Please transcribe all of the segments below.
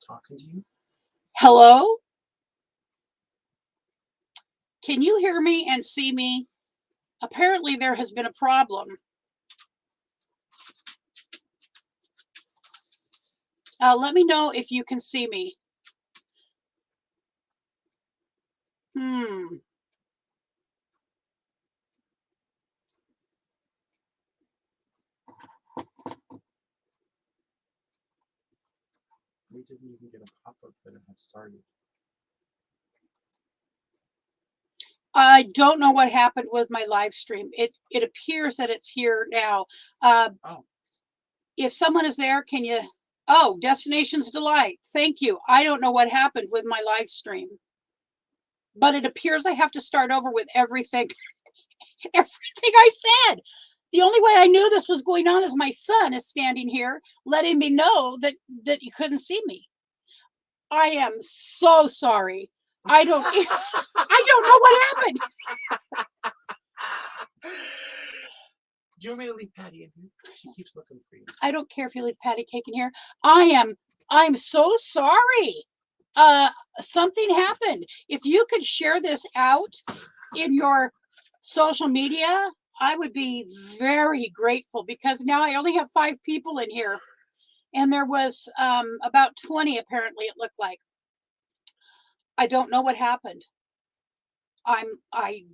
talking to you. Hello? Can you hear me and see me? Apparently there has been a problem. Let me know if you can see me. We didn't even get a pop-up that it had started. I don't know what happened with my live stream. It appears that it's here now. Oh. If someone is there, can you... Oh, Destinations Delight. Thank you. I don't know what happened with my live stream. But it appears I have to start over with everything. Everything I said. The only way I knew this was going on is my son is standing here letting me know that you couldn't see me. I am so sorry. I don't know what happened. Do you want me to leave Patty in here? She keeps looking for you. I don't care if you leave patty cake in here. I'm so sorry. Something happened. If you could share this out in your social media, I would be very grateful, because now I only have 5 people in here, and there was about 20 apparently, it looked like. I don't know what happened. I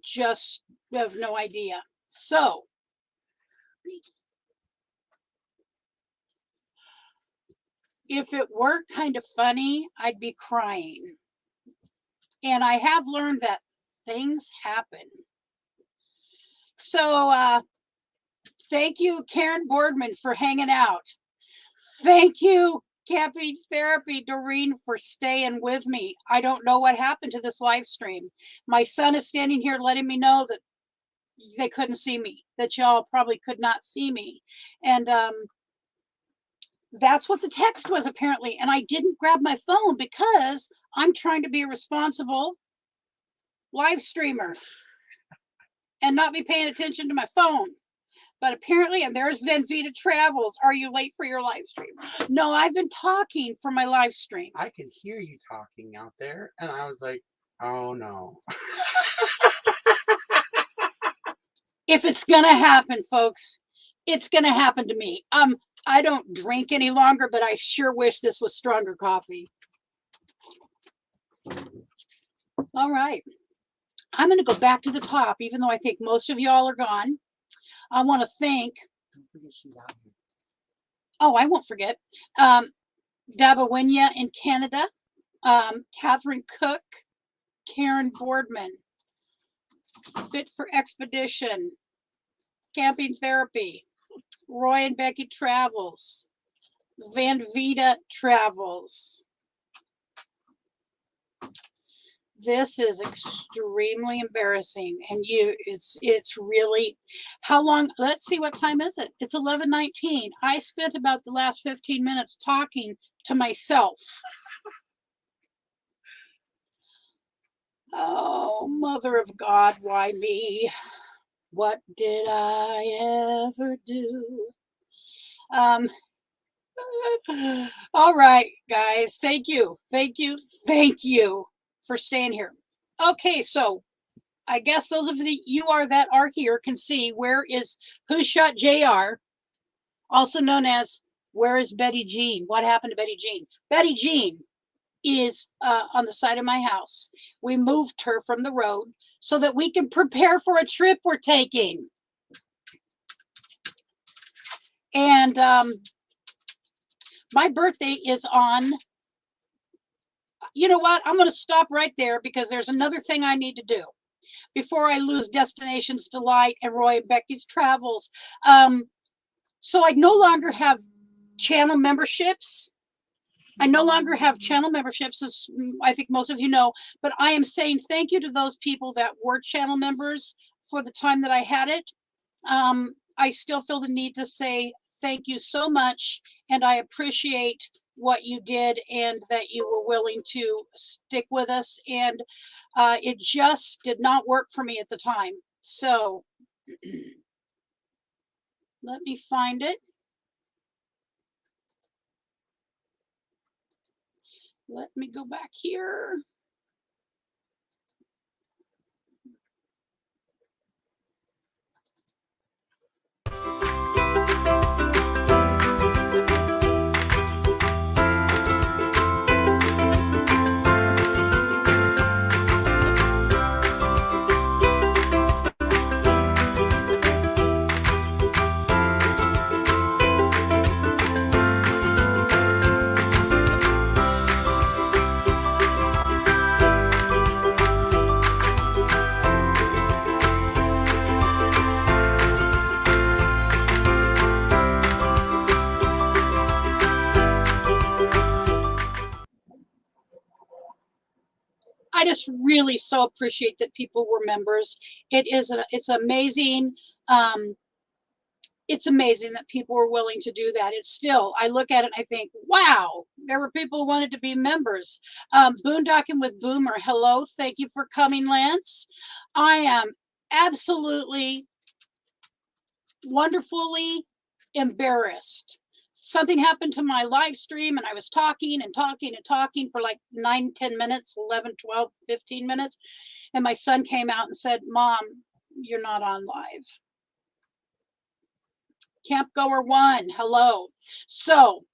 just have no idea. So if it were kind of funny, I'd be crying. And I have learned that things happen. So thank you, Karen Boardman, for hanging out. Thank you, Camping Therapy, Doreen, for staying with me. I don't know what happened to this live stream. My son is standing here letting me know that they couldn't see me, that y'all probably could not see me. And that's what the text was apparently. And I didn't grab my phone because I'm trying to be a responsible live streamer and not be paying attention to my phone. But apparently, and there's Venvita Travels. Are you late for your live stream? No, I've been talking for my live stream. I can hear you talking out there, and I was like, oh no. If it's gonna happen, folks, it's gonna happen to me. I don't drink any longer, but I sure wish this was stronger coffee. All right. I'm gonna go back to the top, even though I think most of y'all are gone. I want to thank... Don't forget she's out here. Oh, I won't forget. Dabawinya in Canada, Catherine Cook, Karen Boardman, Fit for Expedition, Camping Therapy, Roy and Becky Travels, Venvita Travels. This is extremely embarrassing, and it's really... How long? Let's see, what time is it? It's 11:19. I spent about the last 15 minutes talking to myself. Oh, Mother of God, why me? What did I ever do? All right, guys, thank you for staying here. Okay, so I guess those of you that are here can see Who Shot JR, also known as Where is Betty Jean? What happened to Betty Jean? Betty Jean is on the side of my house. We moved her from the road so that we can prepare for a trip we're taking. And my birthday is on... You know what? I'm going to stop right there because there's another thing I need to do before I lose Destinations Delight and Roy and Becky's Travels. So I no longer have channel memberships. As I think most of you know, but I am saying thank you to those people that were channel members for the time that I had it. I still feel the need to say thank you so much, and I appreciate what you did and that you were willing to stick with us. And it just did not work for me at the time. So let me find it. Let me go back here. I just really so appreciate that people were members. It's amazing. It's amazing that people were willing to do that. It's still, I look at it and I think, wow, there were people who wanted to be members. Boondocking with Boomer, hello, thank you for coming, Lance. I am absolutely wonderfully embarrassed. Something happened to my live stream and I was talking and talking and talking for like 9, 10 minutes, 11, 12, 15 minutes. And my son came out and said, Mom, you're not on live. Camp Goer 1, hello. So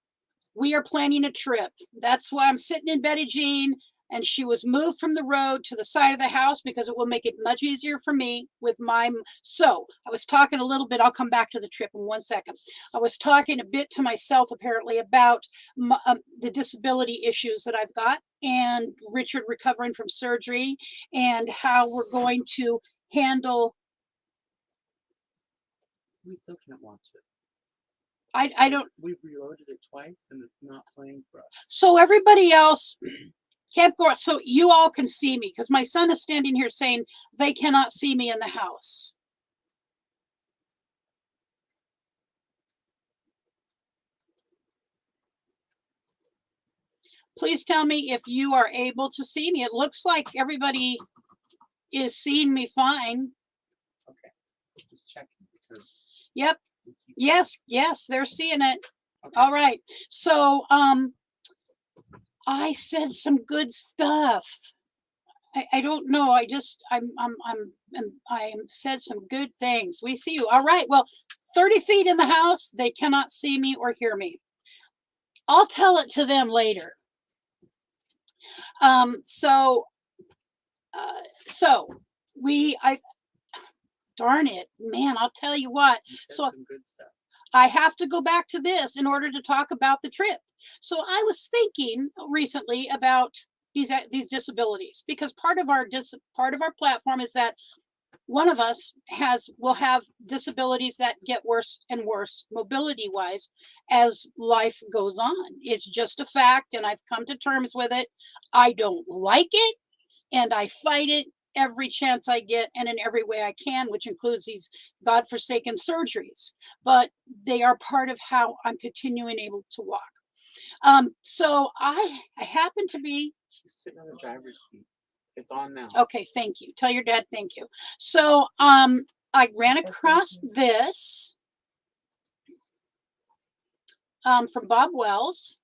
we are planning a trip. That's why I'm sitting in Betty Jean, and she was moved from the road to the side of the house because it will make it much easier for me with my. So I was talking a little bit. I'll come back to the trip in 1 second. I was talking a bit to myself apparently about the disability issues that I've got, and Richard recovering from surgery, and how we're going to handle. We still can't watch it. I don't. We've reloaded it twice and it's not playing for us. So everybody else can't go. So you all can see me, because my son is standing here saying they cannot see me in the house. Please tell me if you are able to see me. It looks like everybody is seeing me fine. Okay, just checking because. Yep. Yes, they're seeing it. Okay. All right. So I said some good stuff. I don't know. I said some good things. We see you. All right. Well, 30 feet in the house, they cannot see me or hear me. I'll tell it to them later. So darn it, man, I'll tell you what. So some good stuff. I have to go back to this in order to talk about the trip. So I was thinking recently about these disabilities, because part of our platform is that one of us will have disabilities that get worse and worse mobility wise as life goes on. It's just a fact, and I've come to terms with it. I don't like it, and I fight it every chance I get and in every way I can, which includes these godforsaken surgeries, but they are part of how I'm continuing able to walk. So I happen to be. She's sitting in the driver's seat. It's on now. Okay, thank you. Tell your dad thank you. So I ran across this from Bob Wells.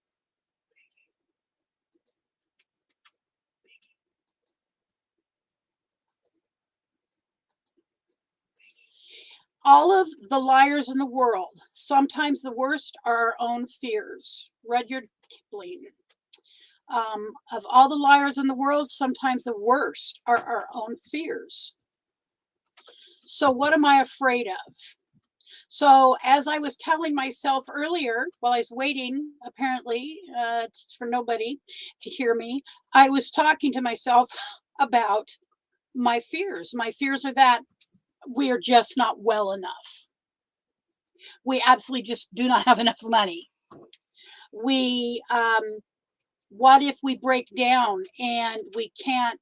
All of the liars in the world, sometimes the worst are our own fears. Rudyard Kipling. Of all the liars in the world, sometimes the worst are our own fears. So what am I afraid of? So as I was telling myself earlier, while I was waiting, apparently, for nobody to hear me, I was talking to myself about my fears. My fears are that we are just not well enough. We absolutely just do not have enough money. What if we break down and we can't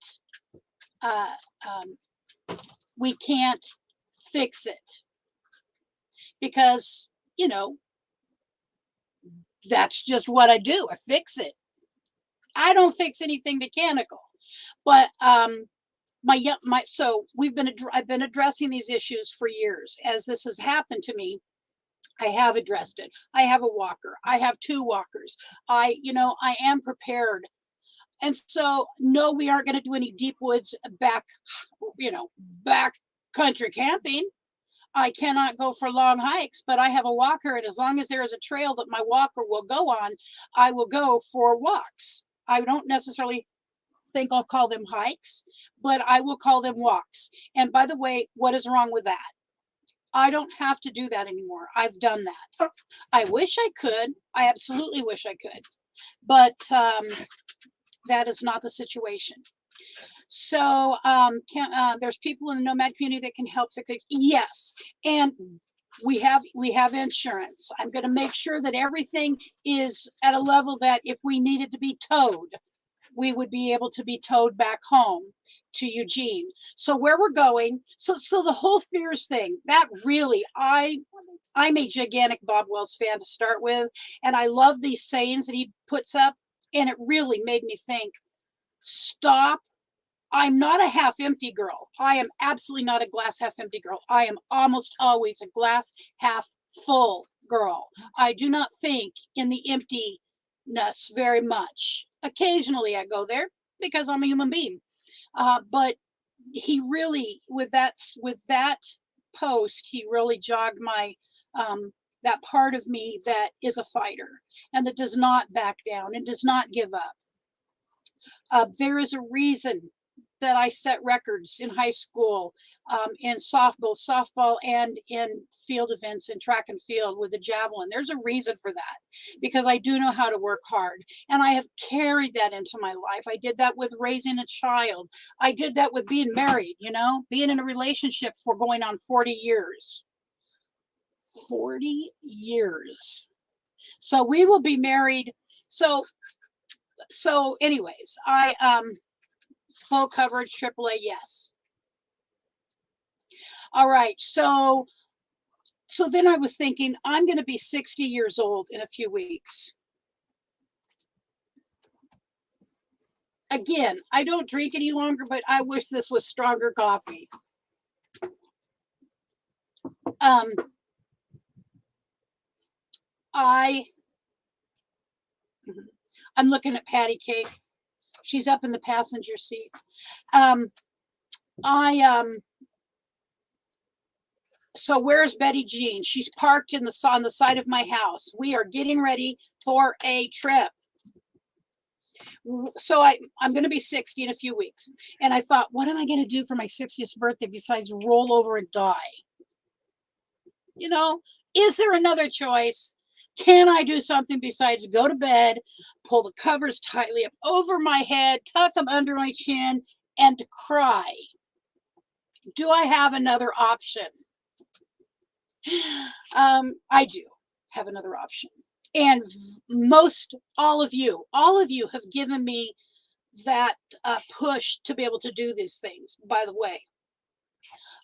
fix it? Because, that's just what I do. I fix it. I don't fix anything mechanical. But so I've been addressing these issues for years. As this has happened to me, I have addressed it. I have a walker. I have 2 walkers. I am prepared And so, no, we aren't going to do any deep woods back, back country camping. I cannot go for long hikes, but I have a walker, and as long as there is a trail that my walker will go on, I will go for walks. I don't necessarily think I'll call them hikes, but I will call them walks. And by the way, what is wrong with that? I don't have to do that anymore. I've done that. I wish I could. I absolutely wish I could, but that is not the situation. So there's people in the nomad community that can help fix things. Yes, and we have insurance. I'm going to make sure that everything is at a level that if we needed to be towed, we would be able to be towed back home to Eugene. So where we're going, so the whole fears thing, that really, I'm a gigantic Bob Wells fan to start with, and I love these sayings that he puts up, and it really made me think, stop. I'm not a half empty girl. I am absolutely not a glass half empty girl. I am almost always a glass half full girl. I do not think in the emptiness very much. Occasionally I go there because I'm a human being. But he really, with that post, he really jogged my that part of me that is a fighter and that does not back down and does not give up. There is a reason that I set records in high school, in softball, and in field events in track and field with the javelin. There's a reason for that, because I do know how to work hard, and I have carried that into my life. I did that with raising a child. I did that with being married, being in a relationship for going on 40 years. 40 years. So we will be married. So anyways, full coverage, AAA, yes. All right, so then I was thinking, I'm going to be 60 years old in a few weeks. Again, I don't drink any longer, but I wish this was stronger coffee. I'm looking at Patty Cake. She's up in the passenger seat. So where's Betty Jean? She's parked on the side of my house. We are getting ready for a trip. So I'm going to be 60 in a few weeks. And I thought, what am I going to do for my 60th birthday besides roll over and die? Is there another choice? Can I do something besides go to bed, pull the covers tightly up over my head, tuck them under my chin, and cry? Do I have another option? I do have another option. And all of you have given me that push to be able to do these things. By the way,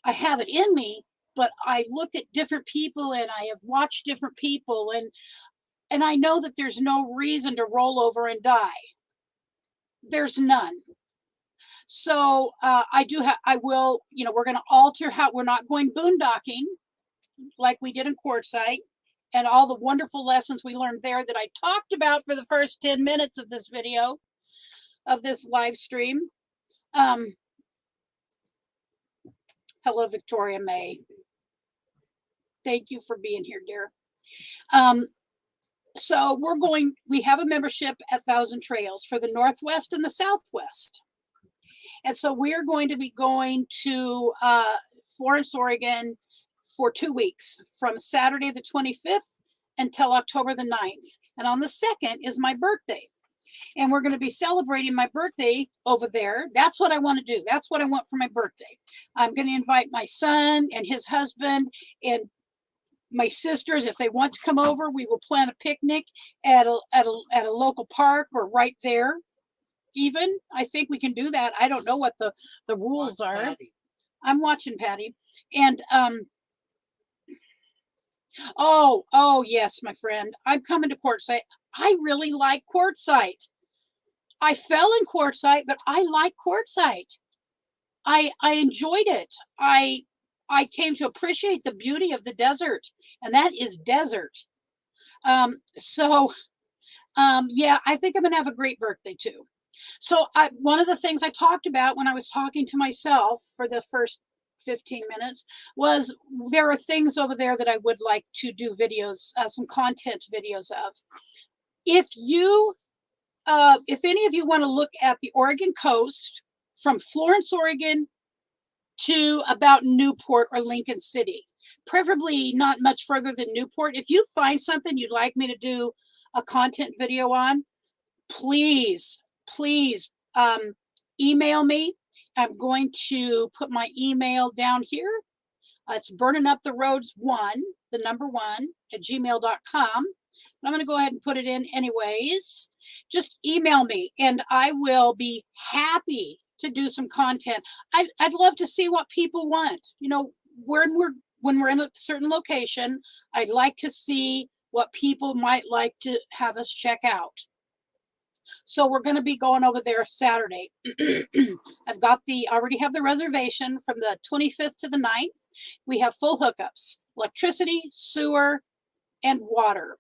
I have it in me, but I look at different people and I have watched different people, and I know that there's no reason to roll over and die. There's none. So I will, we're going to alter how we're not going boondocking like we did in Quartzsite, and all the wonderful lessons we learned there that I talked about for the first 10 minutes of this video, of this live stream. Hello, Victoria May. Thank you for being here, dear. So we have a membership at Thousand Trails for the Northwest and the Southwest. And so we're going to be going to Florence, Oregon for 2 weeks, from Saturday the 25th until October the 9th. And on the 2nd is my birthday. And we're going to be celebrating my birthday over there. That's what I want to do. That's what I want for my birthday. I'm going to invite my son and his husband and my sisters. If they want to come over, we will plan a picnic at a local park or right there. Even I think we can do that. I don't know what the rules are. Patty. I'm watching Patty. And oh yes, my friend, I'm coming to Quartzsite. I really like Quartzsite. I fell in Quartzsite, but I like Quartzsite. I enjoyed it. I came to appreciate the beauty of the desert, and that is desert. Yeah, I think I'm gonna have a great birthday too. So one of the things I talked about when I was talking to myself for the first 15 minutes was there are things over there that I would like to do videos, some content videos of. If you, if any of you want to look at the Oregon coast from Florence, Oregon to about Newport or Lincoln City, preferably not much further than Newport. If you find something you'd like me to do a content video on, please, please email me. I'm going to put my email down here. It's burninuptheroads1, the number 1 at gmail.com. I'm going to go ahead and put it in anyways. Just email me and I will be happy to do some content. I'd love to see what people want. You know, when we're in a certain location, I'd like to see what people might like to have us check out. So we're going to be going over there Saturday. Already have the reservation from the 25th to the 9th. We have full hookups, electricity, sewer, and water.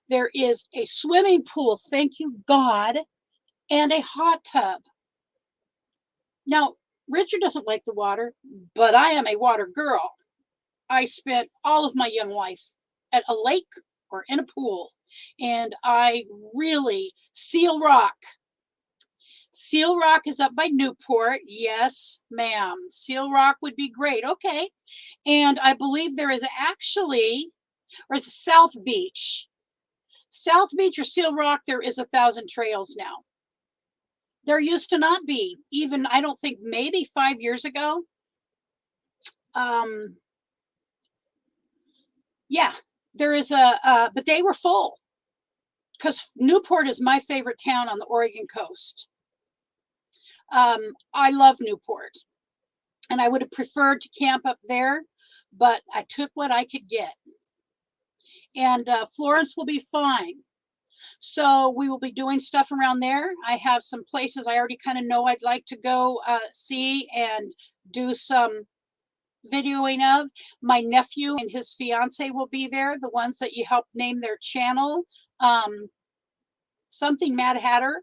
There is a swimming pool, thank you God, and a hot tub. Now, Richard doesn't like the water, but I am a water girl. I spent all of my young life at a lake or in a pool, and I really, Seal Rock is up by Newport. Yes, ma'am. Seal Rock would be great. Okay. And I believe there is actually, or it's South Beach. South Beach or Seal Rock, there is 1,000 trails now. There used to not be, even, I don't think, maybe 5 years ago. Yeah, there is but they were full because Newport is my favorite town on the Oregon coast. I love Newport and I would have preferred to camp up there, but I took what I could get. And Florence will be fine. So we will be doing stuff around there. I have some places I already kind of know I'd like to go see and do some videoing of. My nephew and his fiance will be there, the ones that you helped name their channel. Something Mad Hatter.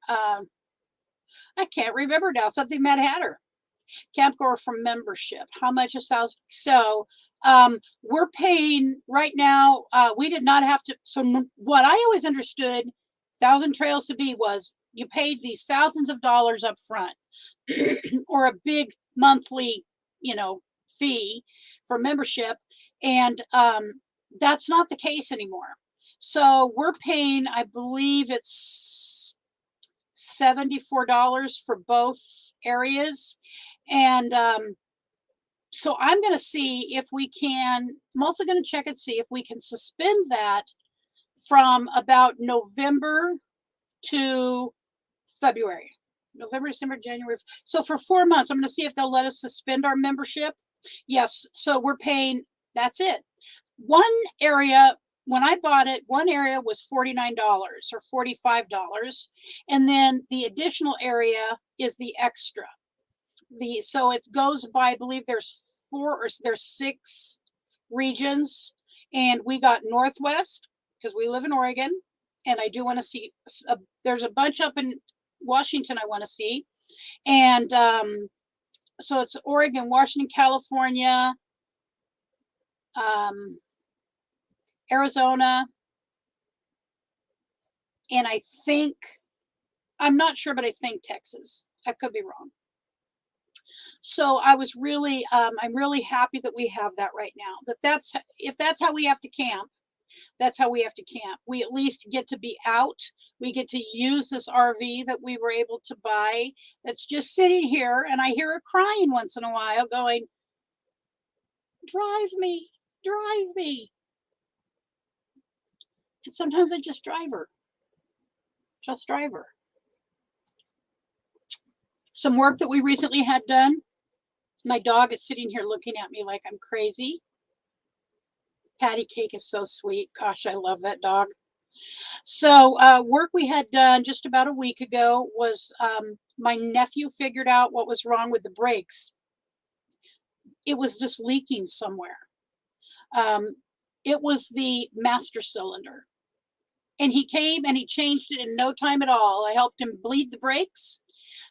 I can't remember now. Something Mad Hatter. Camp Goer from membership. How much is $1,000? So we're paying right now. We did not have to. So what I always understood 1,000 Trails to be was you paid these thousands of dollars up front or a big monthly, fee for membership. And that's not the case anymore. So we're paying, I believe it's $74 for both areas. And so I'm going to see if we can, I'm also going to check and see if we can suspend that from about November to February. November, December, January. So for 4 months, I'm going to see if they'll let us suspend our membership. Yes. So we're paying, that's it. One area, when I bought it, one area was $49 or $45. And then the additional area is the extra. So it goes by, I believe there's 6 regions, and we got Northwest because we live in Oregon, and I do want to see. There's a bunch up in Washington I want to see, and so it's Oregon, Washington, California, Arizona, and I think, I'm not sure, but I think Texas. I could be wrong. So I was really, I'm really happy that we have that right now. If that's how we have to camp, that's how we have to camp. We at least get to be out. We get to use this RV that we were able to buy that's just sitting here, and I hear her crying once in a while going, drive me, drive me. And sometimes I just drive her. Just drive her. Some work that we recently had done. My dog is sitting here looking at me like I'm crazy. Patty Cake is so sweet. Gosh, I love that dog. So work we had done just about a week ago was my nephew figured out what was wrong with the brakes. It was just leaking somewhere. It was the master cylinder. And he came and he changed it in no time at all. I helped him bleed the brakes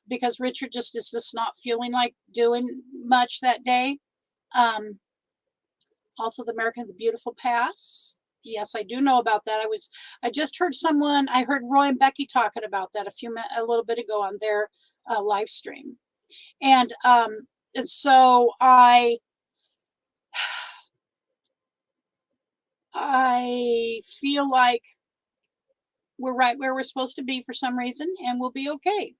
because Richard just is just not feeling like doing much that day. Also the American the Beautiful Pass. Yes, I do know about that. I just heard I heard Roy and Becky talking about that a little bit ago on their live stream. And so I feel like we're right where we're supposed to be for some reason, and we'll be okay.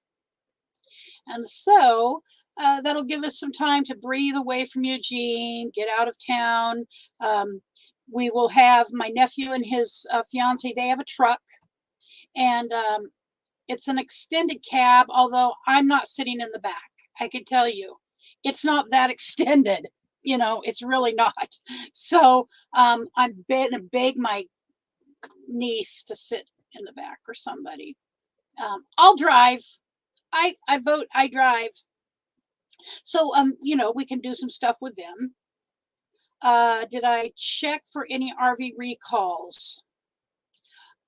And so that'll give us some time to breathe away from Eugene, get out of town. We will have my nephew and his fiance, they have a truck, and it's an extended cab, although I'm not sitting in the back. I can tell you, it's not that extended. You know, it's really not. So I'm going to beg my niece to sit in the back or somebody. I'll drive. I vote I drive. So you know, we can do some stuff with them. Did I check for any RV recalls?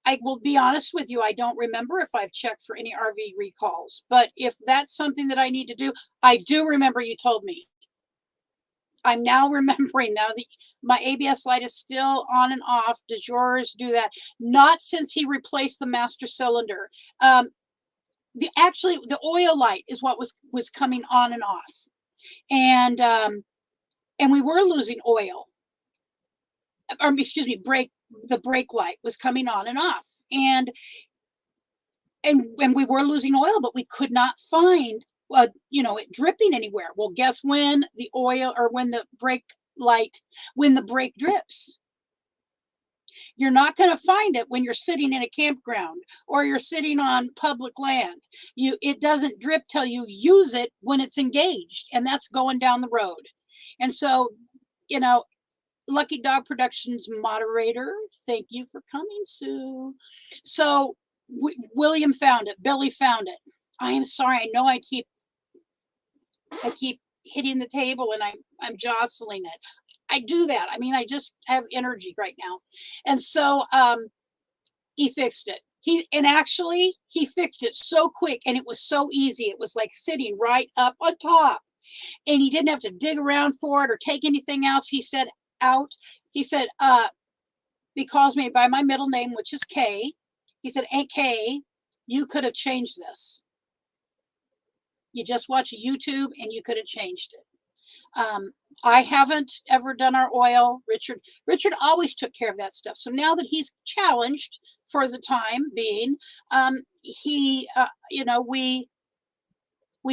I will be honest with you, I don't remember if I've checked for any RV recalls, but if that's something that I need to do, I do remember you told me. I'm now remembering now that my ABS light is still on and off. Does yours do that? Not since he replaced the master cylinder. Actually the oil light is what was coming on and off. And we were losing oil. Or excuse me, the brake light was coming on and off. And we were losing oil, but we could not find you know, it dripping anywhere. Well, guess when the oil or when the brake drips. You're not going to find it when you're sitting in a campground or you're sitting on public land. It doesn't drip till you use it when it's engaged, and that's going down the road. And so, you know, Lucky Dog Productions moderator, thank you for coming, Sue. So William found it. Billy found it. I am sorry. I know I keep hitting the table and I'm jostling it. I do that. I mean, I just have energy right now. And so he fixed it. He fixed it so quick, and it was so easy. It was like sitting right up on top, and he didn't have to dig around for it or take anything else. He said he calls me by my middle name, which is Kay. He said, "Hey, Kay, you could have changed this. You just watch YouTube and you could have changed it." I haven't ever done our oil. Richard always took care of that stuff. So now that he's challenged for the time being, you know, we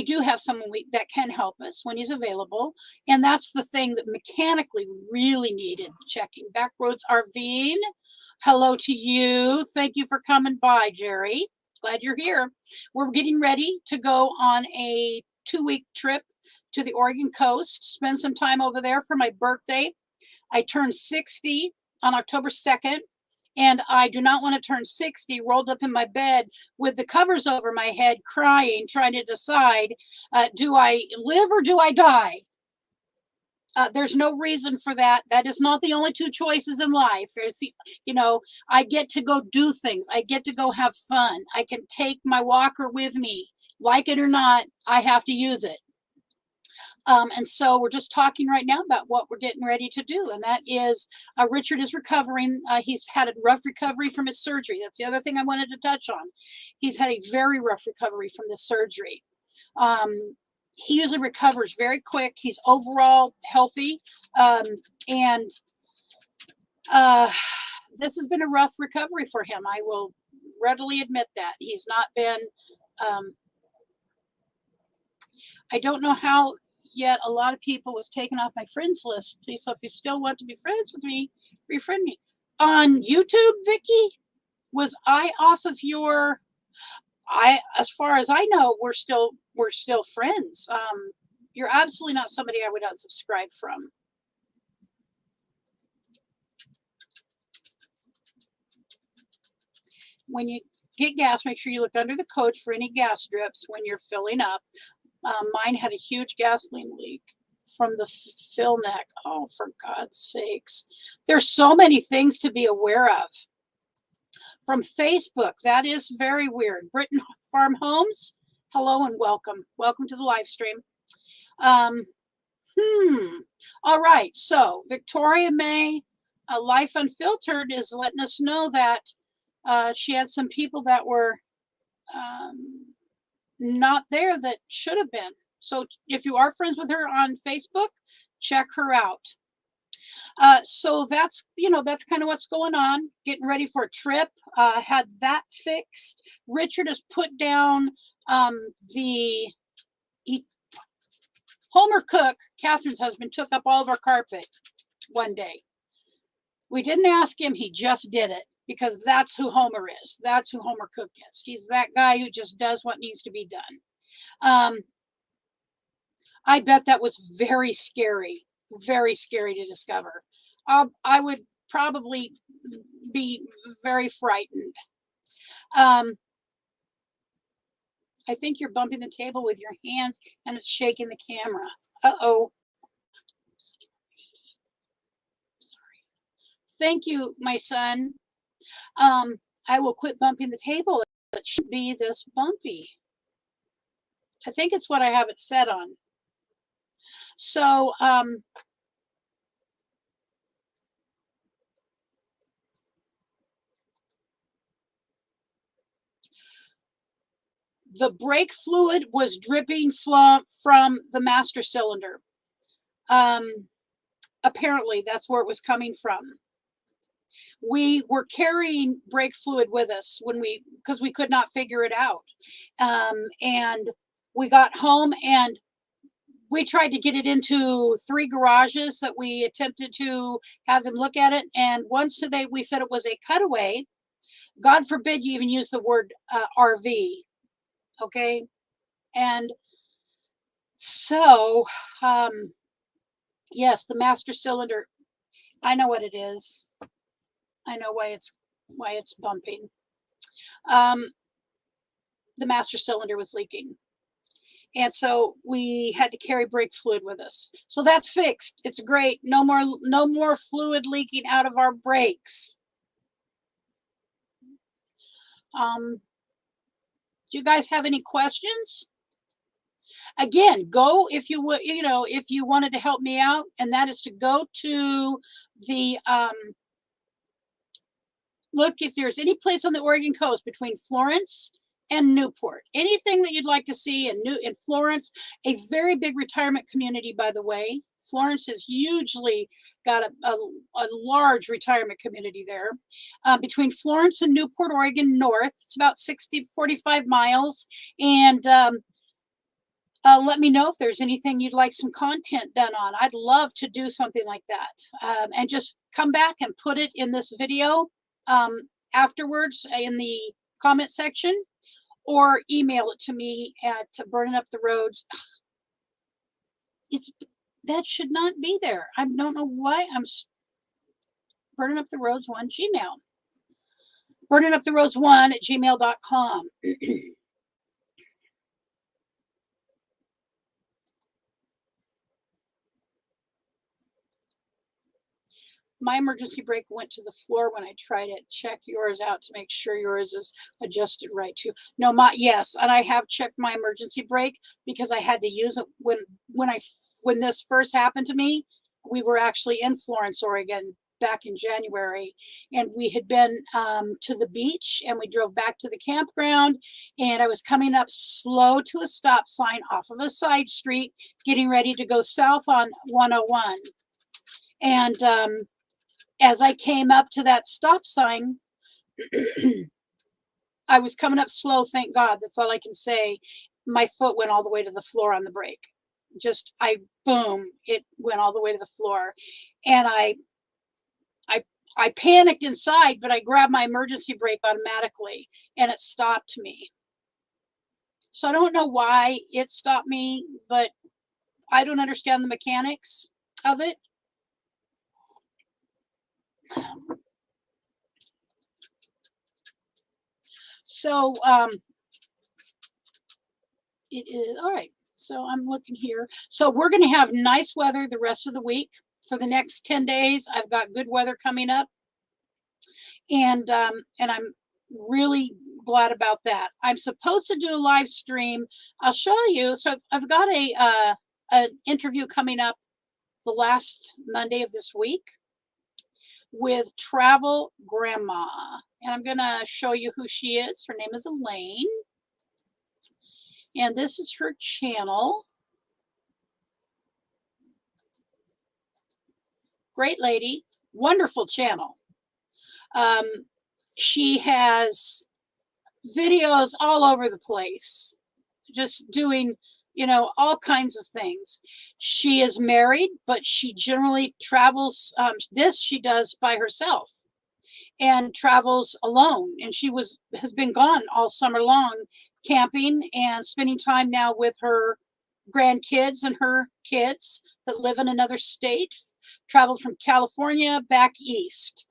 do have someone that can help us when he's available. And that's the thing that mechanically really needed checking. Backroads RVing. Hello to you. Thank you for coming by, Jerry. Glad you're here. We're getting ready to go on a 2-week trip to the Oregon coast, spend some time over there for my birthday. I turned 60 on October 2nd, and I do not want to turn 60 rolled up in my bed with the covers over my head, crying, trying to decide, do I live or do I die? There's no reason for that. That is not the only two choices in life. You know, I get to go do things. I get to go have fun. I can take my walker with me. Like it or not, I have to use it. And so we're just talking right now about what we're getting ready to do. And that is Richard is recovering. He's had a rough recovery from his surgery. That's the other thing I wanted to touch on. He's had a very rough recovery from this surgery. He usually recovers very quick. He's overall healthy. And this has been a rough recovery for him. I will readily admit that. He's not been, I don't know how yet a lot of people was taken off my friends list. So if you still want to be friends with me, befriend me. On YouTube, Vicky, was I off of your, as far as I know, we're still friends. You're absolutely not somebody I would unsubscribe from. When you get gas, make sure you look under the coach for any gas drips when you're filling up. Mine had a huge gasoline leak from the fill neck. Oh, for God's sakes. There's so many things to be aware of. from Facebook. That is very weird. Britain Farm Homes, hello and welcome. Welcome to the live stream. All right, so Victoria May, Life Unfiltered, is letting us know that she had some people that were not there that should have been. So if you are friends with her on Facebook, check her out. So that's, that's kind of what's going on. Getting ready for a trip. Had that fixed. Richard has put down Homer Cook, Catherine's husband, took up all of our carpet one day. We didn't ask him. He just did it because that's who Homer is. That's who Homer Cook is. He's that guy who just does what needs to be done. I bet that was very scary to discover. I would probably be very frightened. I think you're bumping the table with your hands and it's shaking the camera. Uh-oh. Sorry. Thank you, my son. I will quit bumping the table. It should be this bumpy. I think it's what I have it set on. So, the brake fluid was dripping from the master cylinder. Apparently, that's where it was coming from. We were carrying brake fluid with us because we could not figure it out. And we got home and we tried to get it into 3 garages that we attempted to have them look at it. And once we said it was a cutaway. God forbid you even use the word RV. Okay. And so, yes, the master cylinder, I know what it is. I know why it's bumping. The master cylinder was leaking. And so we had to carry brake fluid with us. So that's fixed. It's great. No more fluid leaking out of our brakes. Do you guys have any questions? Again, go if you would, if you wanted to help me out, and that is to go to the look if there's any place on the Oregon coast between Florence and Newport, anything that you'd like to see in Florence, a very big retirement community, by the way. Florence has hugely got a large retirement community there. Between Florence and Newport, Oregon North, it's about 45 miles. And let me know if there's anything you'd like some content done on. I'd love to do something like that. And just come back and put it in this video afterwards in the comment section, or email it to me at burninuptheroads. That should not be there. I don't know why I'm burninuptheroads1 Gmail. burninuptheroads1@gmail.com. My emergency brake went to the floor when I tried it. Check yours out to make sure yours is adjusted right too. No, yes, and I have checked my emergency brake because I had to use it when this first happened to me. We were actually in Florence, Oregon back in January, and we had been to the beach, and we drove back to the campground, and I was coming up slow to a stop sign off of a side street, getting ready to go south on 101. And as I came up to that stop sign, I was coming up slow, thank God. That's all I can say. My foot went all the way to the floor on the brake. Boom, it went all the way to the floor. And I panicked inside, but I grabbed my emergency brake automatically and it stopped me. So I don't know why it stopped me, but I don't understand the mechanics of it. So it is all right. So I'm looking here. So we're going to have nice weather the rest of the week. For the next 10 days, I've got good weather coming up. And I'm really glad about that. I'm supposed to do a live stream. I'll show you. So I've got an interview coming up the last Monday of this week with Travel Grandma. And I'm going to show you who she is. Her name is Elaine. And this is her channel. Great lady. Wonderful channel. She has videos all over the place, just doing, you know, all kinds of things. She is married, but she generally travels. This she does by herself and travels alone. And she has been gone all summer long, camping and spending time now with her grandkids and her kids that live in another state. Traveled from California back east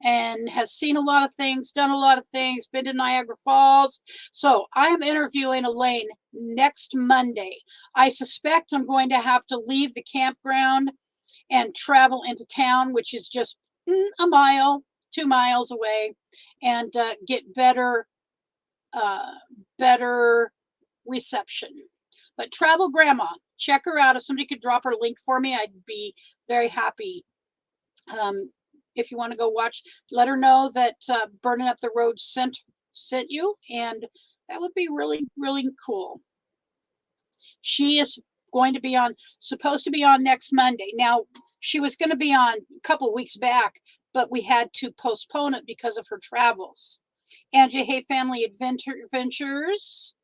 and has seen a lot of things, done a lot of things, been to Niagara Falls. So I am interviewing Elaine next Monday. I suspect I'm going to have to leave the campground and travel into town, which is just a mile, 2 miles away, and get better reception. But Travel Grandma, check her out. If somebody could drop her link for me, I'd be very happy. If you want to go watch, let her know that Burning Up the Road sent you, and that would be really, really cool. She is going to be supposed to be on next Monday. Now, she was going to be on a couple of weeks back, but we had to postpone it because of her travels. Angie, hey, Family Adventures.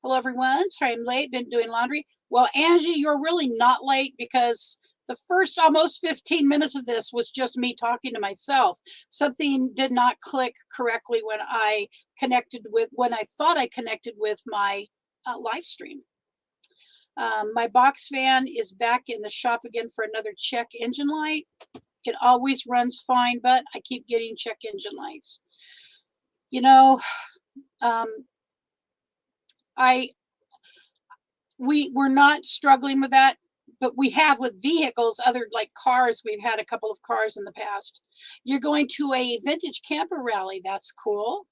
Hello, everyone. Sorry I'm late. Been doing laundry. Well, Angie, you're really not late because the first almost 15 minutes of this was just me talking to myself. Something did not click correctly when I thought I connected with my live stream. My box fan is back in the shop again for another check engine light. It always runs fine, but I keep getting check engine lights. You know, we're not struggling with that, but we have with vehicles, other like cars. We've had a couple of cars in the past. You're going to a vintage camper rally. That's cool.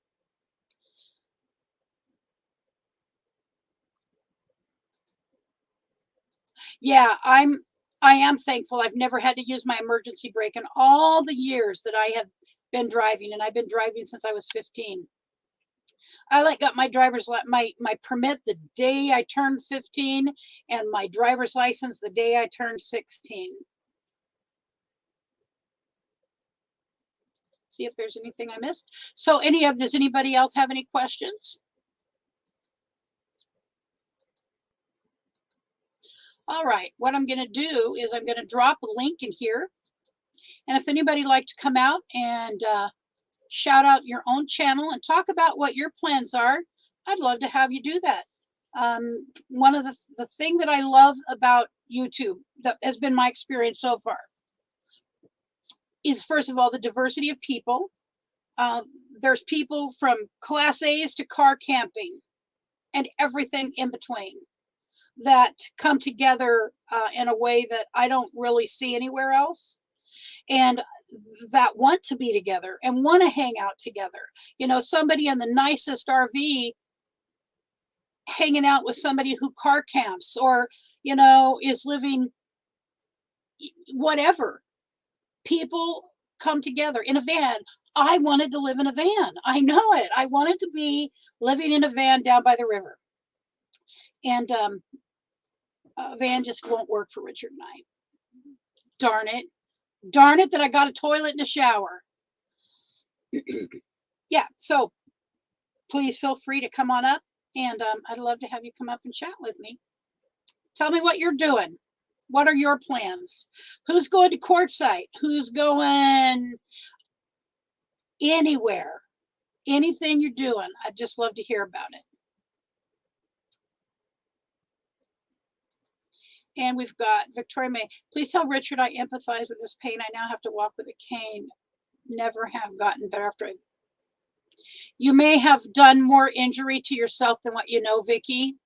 Yeah, I am thankful. I've never had to use my emergency brake in all the years that I have been driving, and I've been driving since I was 15. I got my my permit the day I turned 15 and my driver's license the day I turned 16. See if there's anything I missed. So does anybody else have any questions? All right, what I'm going to do is I'm going to drop a link in here. And if anybody like to come out and shout out your own channel and talk about what your plans are, I'd love to have you do that. One of the thing that I love about YouTube, that has been my experience so far, is first of all the diversity of people. There's people from class A's to car camping and everything in between that come together in a way that I don't really see anywhere else, and that want to be together and want to hang out together. You know, somebody in the nicest RV hanging out with somebody who car camps, or, you know, is living whatever. People come together in a van. I wanted to live in a van. I know it. I wanted to be living in a van down by the river. And a van just won't work for Richard and I. Darn it. Darn it that I got a toilet and a shower. Yeah, so please feel free to come on up, and I'd love to have you come up and chat with me. Tell me what you're doing. What are your plans? Who's going to Quartzsite? Who's going anywhere? Anything you're doing, I'd just love to hear about it. And we've got Victoria May. Please tell Richard I empathize with his pain. I now have to walk with a cane. Never have gotten better after You may have done more injury to yourself than what you know, Vicki.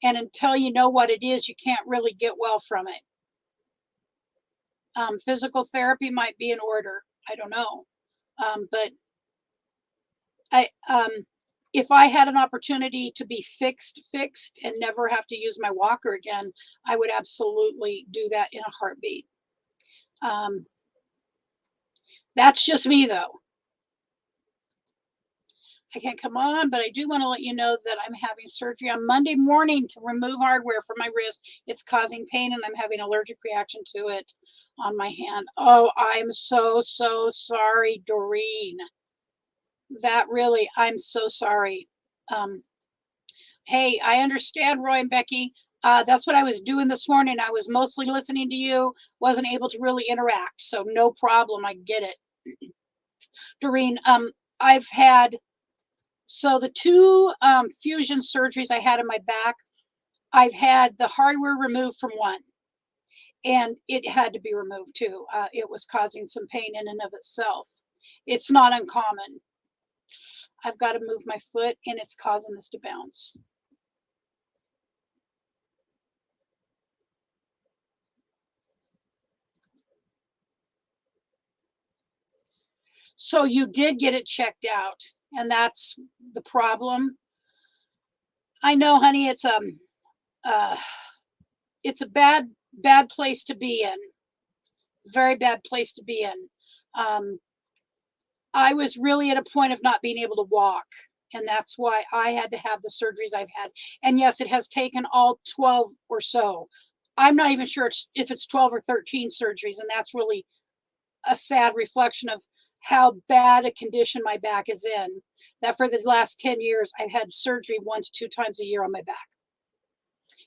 And until you know what it is, you can't really get well from it. Physical therapy might be in order. I don't know. But if I had an opportunity to be fixed and never have to use my walker again, I would absolutely do that in a heartbeat. That's just me though. I can't come on, but I do want to let you know that I'm having surgery on Monday morning to remove hardware from my wrist. It's causing pain and I'm having an allergic reaction to it on my hand. Oh, I'm so sorry, Doreen. That really, I'm so sorry. Hey, I understand, Roy and Becky. That's what I was doing this morning. I was mostly listening to you, wasn't able to really interact. So no problem. I get it. Doreen, I've had, so the two fusion surgeries I had in my back, I've had the hardware removed from one and it had to be removed too. It was causing some pain in and of itself. It's not uncommon. I've got to move my foot and it's causing this to bounce. So you did get it checked out, and that's the problem. I know, honey, it's a bad place to be in. Very bad place to be in. I was really at a point of not being able to walk, and that's why I had to have the surgeries I've had. And yes, it has taken all 12 or so. I'm not even sure if it's 12 or 13 surgeries, and that's really a sad reflection of how bad a condition my back is in, that for the last 10 years, I've had surgery 1 to 2 times a year on my back.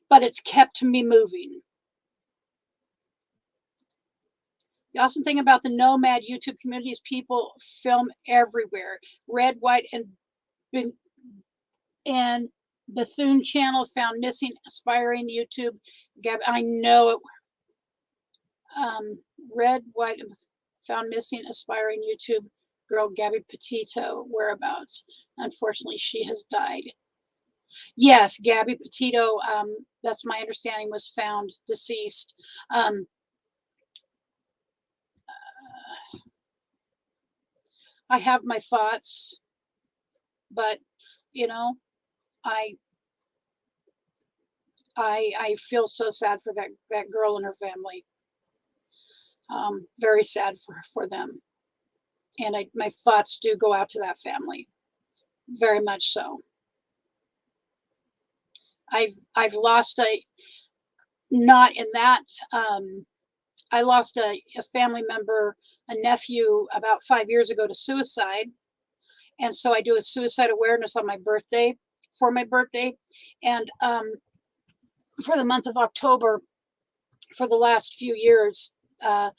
But it's kept me moving. The awesome thing about the Nomad YouTube community is people film everywhere. Red, White, and Bethune channel found missing, aspiring YouTube. I know it. Red, White, and found missing, aspiring YouTube girl Gabby Petito whereabouts. Unfortunately, she has died. Yes, Gabby Petito, that's my understanding, was found deceased. I have my thoughts, but you know, I feel so sad for that girl and her family. Very sad for them. And my thoughts do go out to that family, very much so. I've lost not in that. I lost a family member, a nephew, about 5 years ago to suicide, and so I do a suicide awareness on my birthday, for my birthday, and for the month of October, for the last few years, and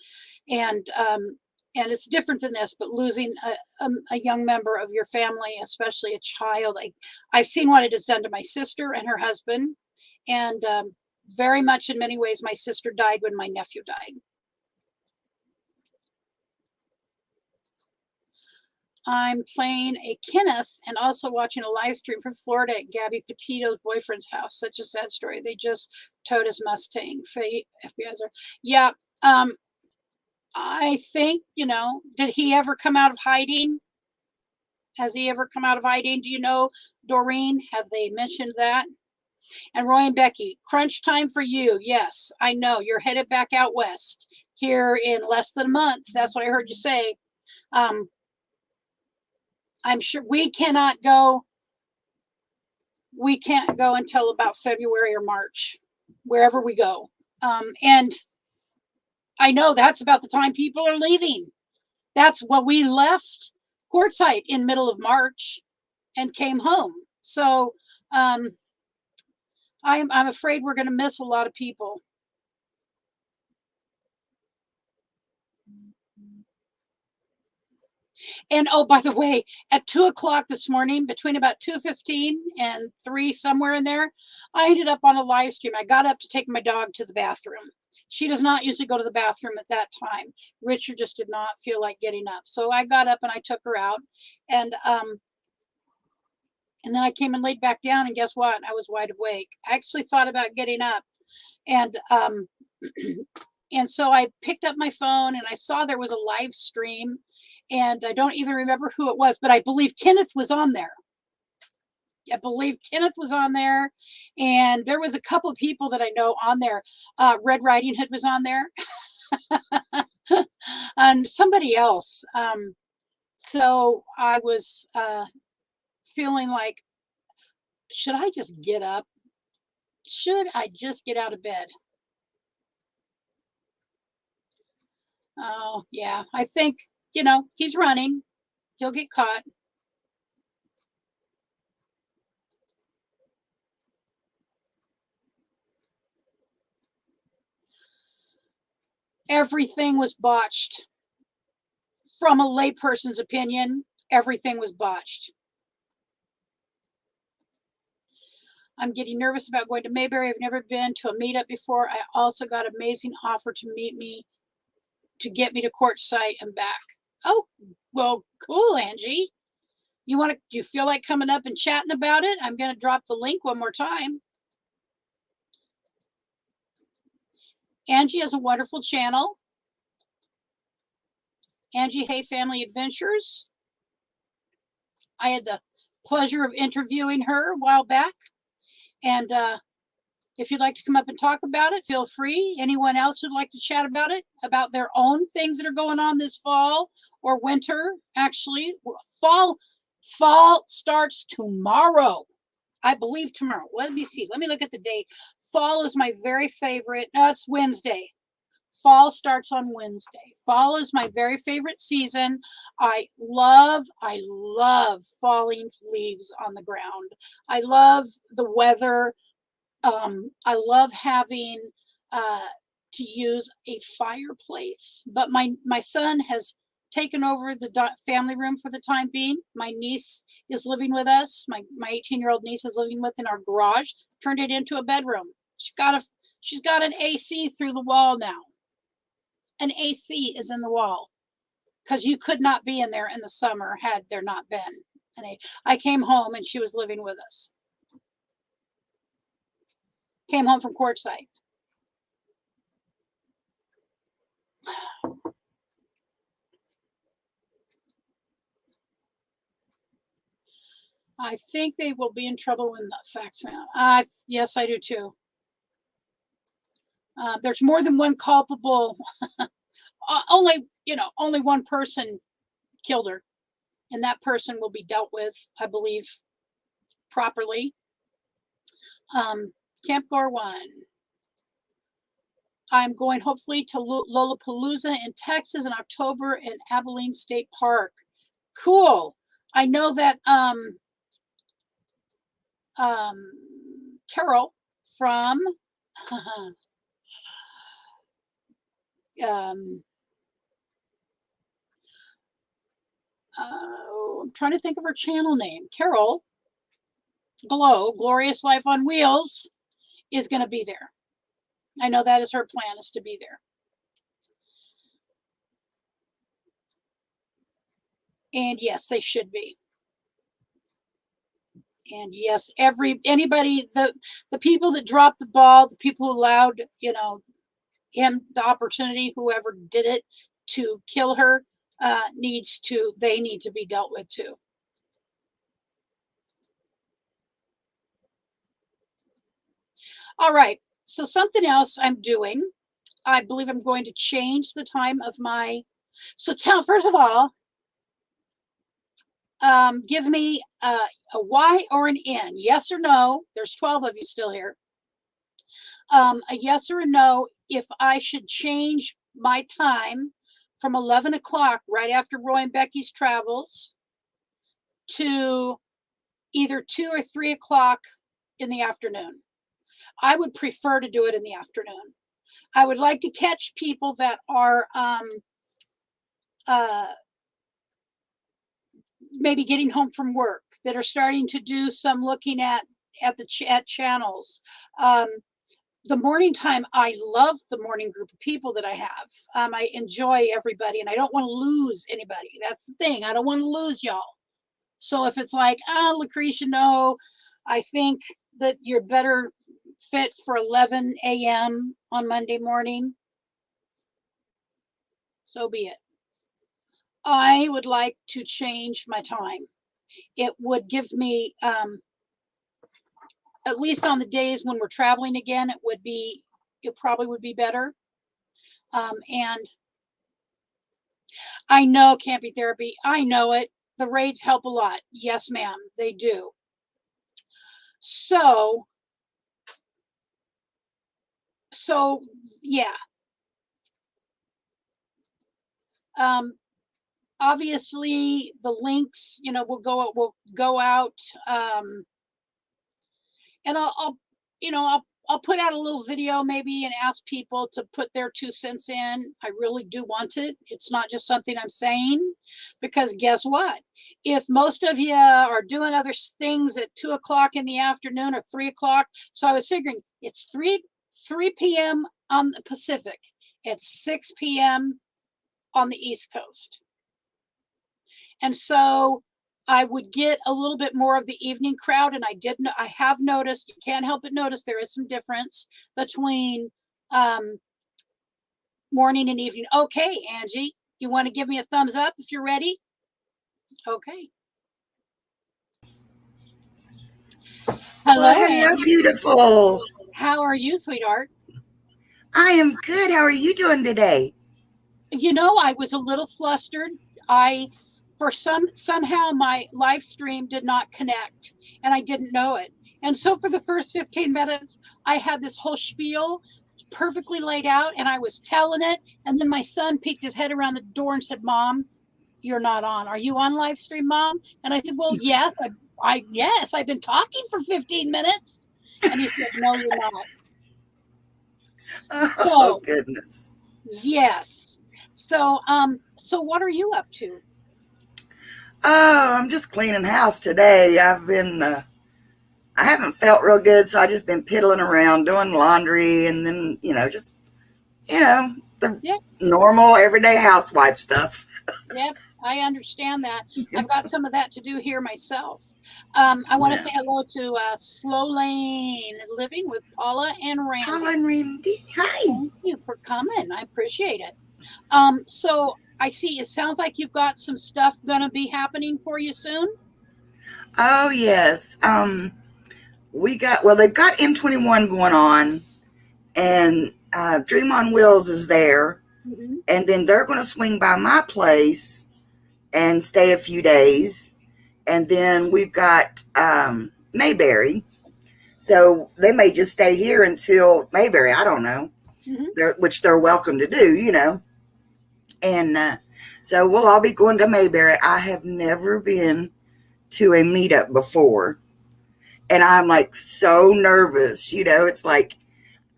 it's different than this, but losing a young member of your family, especially a child. I've seen what it has done to my sister and her husband, and very much in many ways, my sister died when my nephew died. I'm playing a Kenneth and also watching a live stream from Florida at Gabby Petito's boyfriend's house. Such a sad story. They just towed his Mustang. FBI's are, yeah. I think, did he ever come out of hiding? Has he ever come out of hiding? Do you know, Doreen? Have they mentioned that? And Roy and Becky, crunch time for you. Yes, I know. You're headed back out west here in less than a month. That's what I heard you say. I'm sure we can't go until about February or March, wherever we go. And I know that's about the time people are leaving. That's what we left Quartzsite in middle of March and came home. So I'm afraid we're going to miss a lot of people. And oh, by the way, at 2:00 this morning, between about 2:15 and 3, somewhere in there, I ended up on a live stream. I got up to take my dog to the bathroom. She does not usually go to the bathroom at that time. Richard just did not feel like getting up. So I got up and I took her out. And then I came and laid back down, and guess what? I was wide awake. I actually thought about getting up. And and so I picked up my phone and I saw there was a live stream, and I don't even remember who it was, but I believe Kenneth was on there. I believe Kenneth was on there, and there was a couple of people that I know on there. Red Riding Hood was on there, and somebody else. So I was feeling like, should I just get up? Should I just get out of bed? Oh, yeah, I think, he's running. He'll get caught. Everything was botched. From a layperson's opinion, everything was botched. I'm getting nervous about going to Mayberry. I've never been to a meetup before. I also got an amazing offer to meet me, to get me to court site and back. Oh, well, cool, Angie. Do you feel like coming up and chatting about it? I'm going to drop the link one more time. Angie has a wonderful channel. Angie Hay Family Adventures. I had the pleasure of interviewing her a while back. And if you'd like to come up and talk about it, feel free. Anyone else who'd like to chat about it, about their own things that are going on this fall or winter, actually, fall starts tomorrow. I believe tomorrow. Let me see. Let me look at the date. Fall is my very favorite. No, it's Wednesday. Fall starts on Wednesday. Fall is my very favorite season. I love falling leaves on the ground. I love the weather. I love having to use a fireplace, but my son has taken over the family room for the time being. My niece is living with us. My 18-year-old niece is living in our garage. Turned it into a bedroom. She's got an AC through the wall now. An AC is in the wall because you could not be in there in the summer had there not been. And I came home and she was living with us. Came home from courtside. I think they will be in trouble when the facts come out. Yes, I do too. There's more than one culpable. Only one person killed her, and that person will be dealt with, I believe, properly. Camp Gore-1. I'm going hopefully to Lollapalooza in Texas in October in Abilene State Park. Cool. I know that Carol from I'm trying to think of her channel name. Carol Glorious Life on Wheels is going to be there. I know that is her plan, is to be there. And yes, they should be. And yes, anybody, the people that dropped the ball, the people who allowed, him the opportunity, whoever did it, to kill her, they need to be dealt with too. All right, so something else I'm doing, I believe I'm going to change the time of first of all, give me a Y or an N, yes or no. There's 12 of you still here. A yes or a no if I should change my time from 11 o'clock right after Roy and Becky's travels to either 2 or 3 o'clock in the afternoon. I would prefer to do it in the afternoon. I would like to catch people that are maybe getting home from work, that are starting to do some looking at channels. The morning time, I love the morning group of people that I have. I enjoy everybody, and I don't want to lose anybody. That's the thing. I don't want to lose y'all. So if it's like, Lucretia, no, I think that you're better fit for 11 a.m. on Monday morning, so be it. I would like to change my time. It would give me, at least on the days when we're traveling again, it probably would be better. And I know camping therapy, I know it. The raids help a lot. Yes, ma'am, they do. So, yeah. Um, Obviously the links, will go out. And I'll put out a little video maybe and ask people to put their 2 cents in. I really do want it. It's not just something I'm saying, because guess what? If most of you are doing other things at 2 o'clock in the afternoon or 3 o'clock, so I was figuring it's 3 p.m. on the Pacific, it's 6 p.m. on the East Coast. And so I would get a little bit more of the evening crowd. And I have noticed, you can't help but notice there is some difference between morning and evening. Okay, Angie, you want to give me a thumbs up if you're ready? Okay. Hello, Well, hello, Angie. beautiful. How are you, sweetheart? I am good. How are you doing today? I was a little flustered. Somehow my live stream did not connect and I didn't know it. And so for the first 15 minutes, I had this whole spiel perfectly laid out and I was telling it. And then my son peeked his head around the door and said, Mom, you're not on. Are you on live stream, Mom? And I said, well, yes, yes, I've been talking for 15 minutes. And he said, no, you're not. Oh, goodness. Yes. So what are you up to? Oh, I'm just cleaning house today. I haven't felt real good, so I've just been piddling around doing laundry and then, the normal everyday housewife stuff. Yep, I understand that. I've got some of that to do here myself. I want to say hello to Slow Lane Living with Paula and Randy. Paula and Randy, hi. Thank you for coming. I appreciate it. So I see it sounds like you've got some stuff going to be happening for you soon. Oh, yes. They've got M21 going on, and Dream on Wheels is there. Mm-hmm. And then they're going to swing by my place and stay a few days. And then we've got Mayberry. So they may just stay here until Mayberry. I don't know. Mm-hmm. Which they're welcome to do, And so we'll all be going to Mayberry. I have never been to a meetup before. And I'm like so nervous. It's like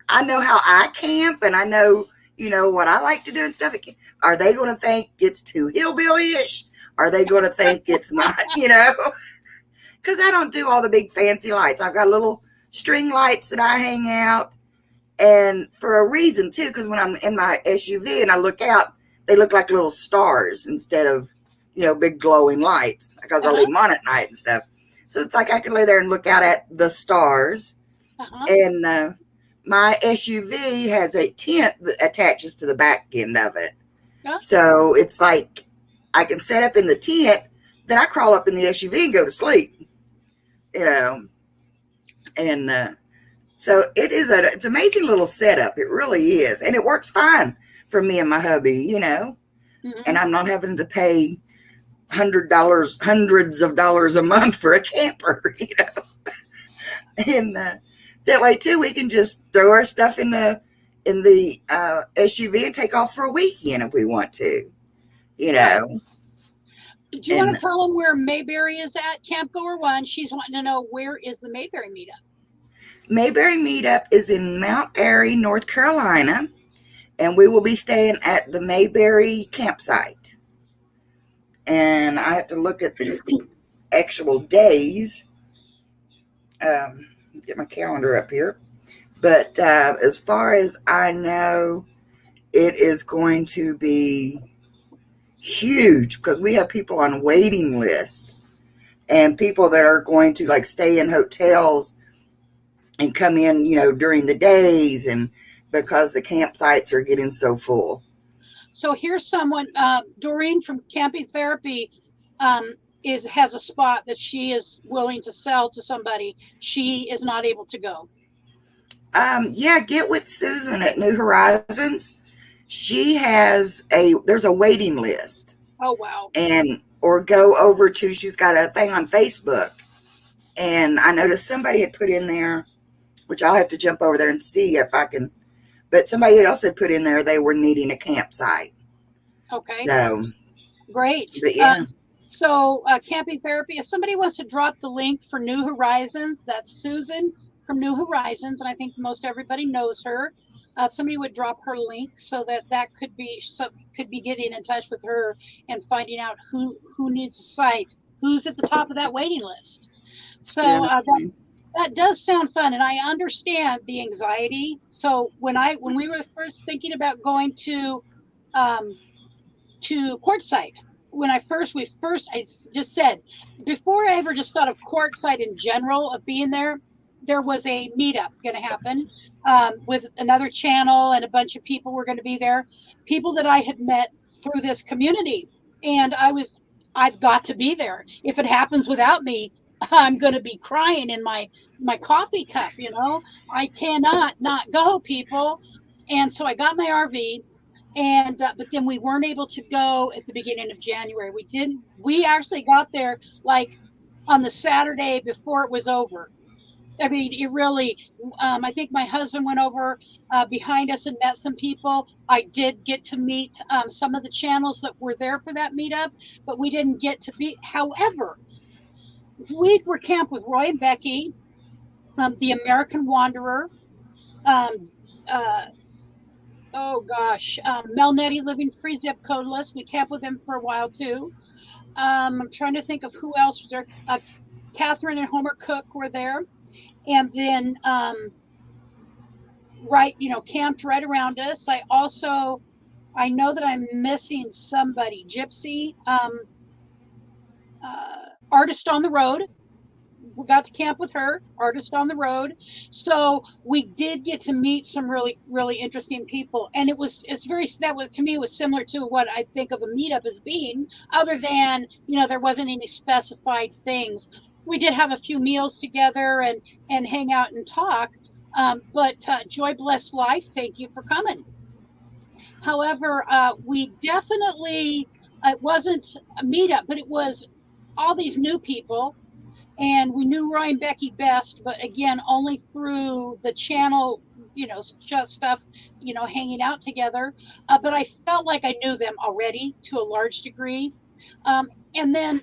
I know how I camp and I know what I like to do and stuff. Are they going to think it's too hillbilly-ish? Are they going to think it's not, Because I don't do all the big fancy lights. I've got little string lights that I hang out. And for a reason, too, because when I'm in my SUV and I look out, they look like little stars instead of, big glowing lights. Because I leave them on at night and stuff. So it's like I can lay there and look out at the stars. And my SUV has a tent that attaches to the back end of it. So it's like I can set up in the tent, then I crawl up in the SUV and go to sleep, And so it's an amazing little setup. It really is. And it works fine for me and my hubby, Mm-hmm. And I'm not having to pay hundreds of dollars a month for a camper, And that way too, we can just throw our stuff in the SUV and take off for a weekend if we want to, Do you want to tell them where Mayberry is at? Camp Goer One. She's wanting to know, where is the Mayberry meetup? Mayberry meetup is in Mount Airy, North Carolina, and we will be staying at the Mayberry campsite. And I have to look at the actual days. Get my calendar up here. But as far as I know, it is going to be huge because we have people on waiting lists and people that are going to stay in hotels and come in, during the days, and because the campsites are getting so full. So here's someone, Doreen from Camping Therapy, has a spot that she is willing to sell to somebody. She is not able to go. Yeah, get with Susan at New Horizons. She has there's a waiting list. Oh, wow. And or go over to, she's got a thing on Facebook. And I noticed somebody had put in there, which I'll have to jump over there and see if I can, but somebody else had put in there they were needing a campsite. Okay. So great. But yeah. So Camping Therapy, if somebody wants to drop the link for New Horizons, that's Susan from New Horizons, and I think most everybody knows her. If somebody would drop her link so that could be getting in touch with her and finding out who needs a site, who's at the top of that waiting list. So Yeah. that does sound fun, and I understand the anxiety. So when we were first thinking about going to Quartzsite, I just said, before I ever just thought of Quartzsite in general, of being there was a meetup going to happen with another channel, and a bunch of people were going to be there, people that I had met through this community. And I've got to be there. If it happens without me, I'm going to be crying in my coffee cup. I cannot not go, people. And so I got my RV. And but then we weren't able to go at the beginning of January. We actually got there like on the Saturday before it was over. I mean, it really, I think my husband went over behind us and met some people. I did get to meet some of the channels that were there for that meetup, but we didn't get to be. However, we were camped with Roy and Becky, the American Wanderer, um, uh, oh gosh, Mel Nettie, Living Free, Zip Codeless. We camped with him for a while too. I'm trying to think of who else was there. Catherine and Homer Cook were there, and then camped right around us. I know that I'm missing somebody. Gypsy, Artist on the Road. We got to camp with her, Artist on the Road. So we did get to meet some really, really interesting people. And to me, was similar to what I think of a meetup as being, other than, there wasn't any specified things. We did have a few meals together and hang out and talk. But Joy Bless Life, thank you for coming. However, we definitely, it wasn't a meetup, but it was all these new people. And we knew Roy and Becky best, but again, only through the channel, just stuff, hanging out together. But I felt like I knew them already to a large degree. And then,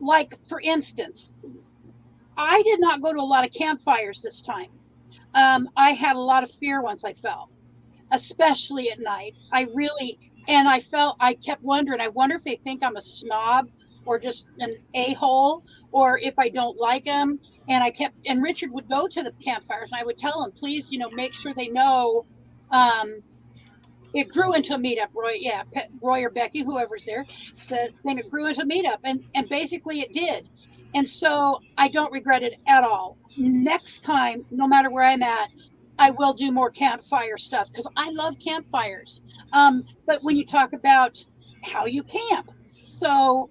like, for instance, I did not go to a lot of campfires this time. I had a lot of fear once I fell, especially at night. I kept wondering, I wonder if they think I'm a snob or just an a-hole, or if I don't like them. And Richard would go to the campfires, and I would tell him, please, make sure they know. It grew into a meetup, Roy or Becky, whoever's there, said it grew into a meetup, and basically it did. And so I don't regret it at all. Next time, no matter where I'm at, I will do more campfire stuff, because I love campfires. But when you talk about how you camp, so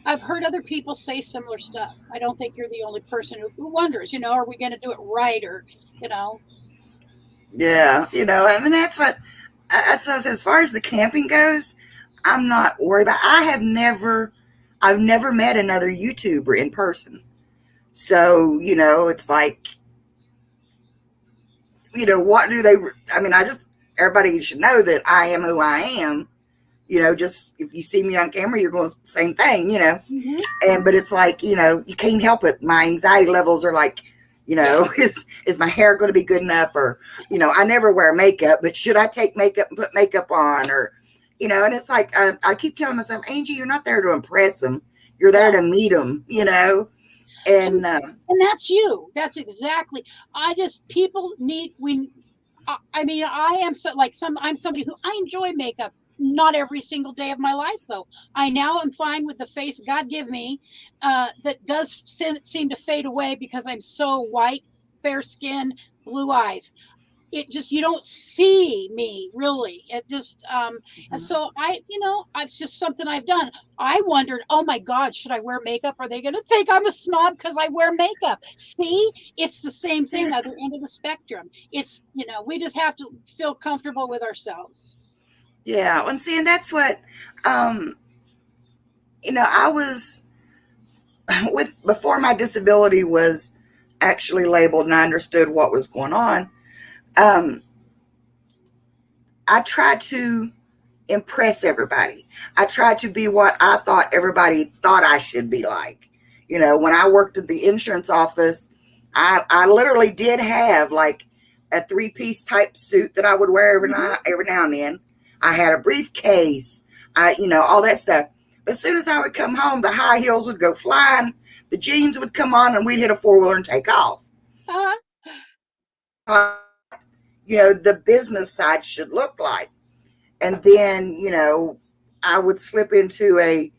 I've heard other people say similar stuff. I don't think you're the only person who wonders, are we going to do it right, or, Yeah, I mean, that's what, as far as the camping goes, I'm not worried about. I've never met another YouTuber in person. So, it's like, what do they, I mean, everybody should know that I am who I am. Just if you see me on camera, you're going to same thing, Mm-hmm. but it's like, you can't help it. My anxiety levels are like, is my hair going to be good enough? Or, I never wear makeup, but should I take makeup and put makeup on? Or, and it's like, I keep telling myself, Angie, you're not there to impress them. You're there to meet them, and that's you. That's exactly. People need, I mean, I'm somebody who, I enjoy makeup. Not every single day of my life, though. I now am fine with the face God give me, that does seem to fade away because I'm so white, fair skin, blue eyes. it just, you don't see me really. It just, and so it's just something I've done. I wondered, oh my God, should I wear makeup? Are they going to think I'm a snob because I wear makeup? See, it's the same thing, other end of the spectrum. It's, we just have to feel comfortable with ourselves. Yeah. And see, and that's what, I was before my disability was actually labeled and I understood what was going on. I tried to impress everybody. I tried to be what I thought everybody thought I should be like. When I worked at the insurance office, I literally did have like a 3-piece type suit that I would wear every now and then. I had a briefcase, all that stuff. But as soon as I would come home, the high heels would go flying, the jeans would come on, and we'd hit a 4-wheeler and take off. The business side should look like. And then, I would slip into a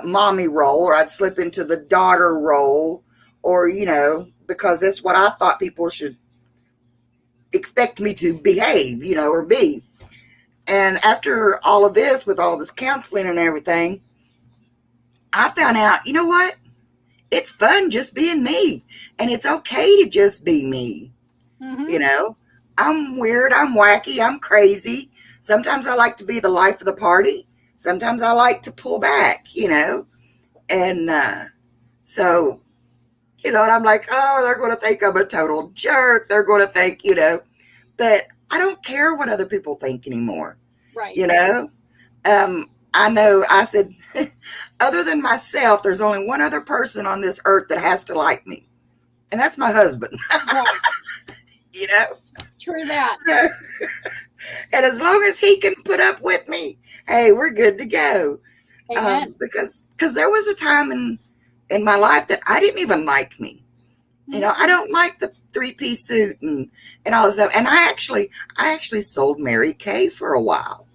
mommy role, or I'd slip into the daughter role, or, because that's what I thought people should expect me to behave, or be. And after all of this, with all this counseling and everything, I found out, you know what? It's fun just being me. And it's okay to just be me. I'm weird. I'm wacky. I'm crazy. Sometimes I like to be the life of the party. Sometimes I like to pull back, And so, and I'm like, oh, they're going to think I'm a total jerk. They're going to think, but I don't care what other people think anymore. Right. I know, I said, other than myself, there's only one other person on this earth that has to like me. And that's my husband. Right. True that. So, and as long as he can put up with me, hey, we're good to go. Because there was a time in my life that I didn't even like me. I don't like the 3-piece suit and all this stuff. And I actually sold Mary Kay for a while.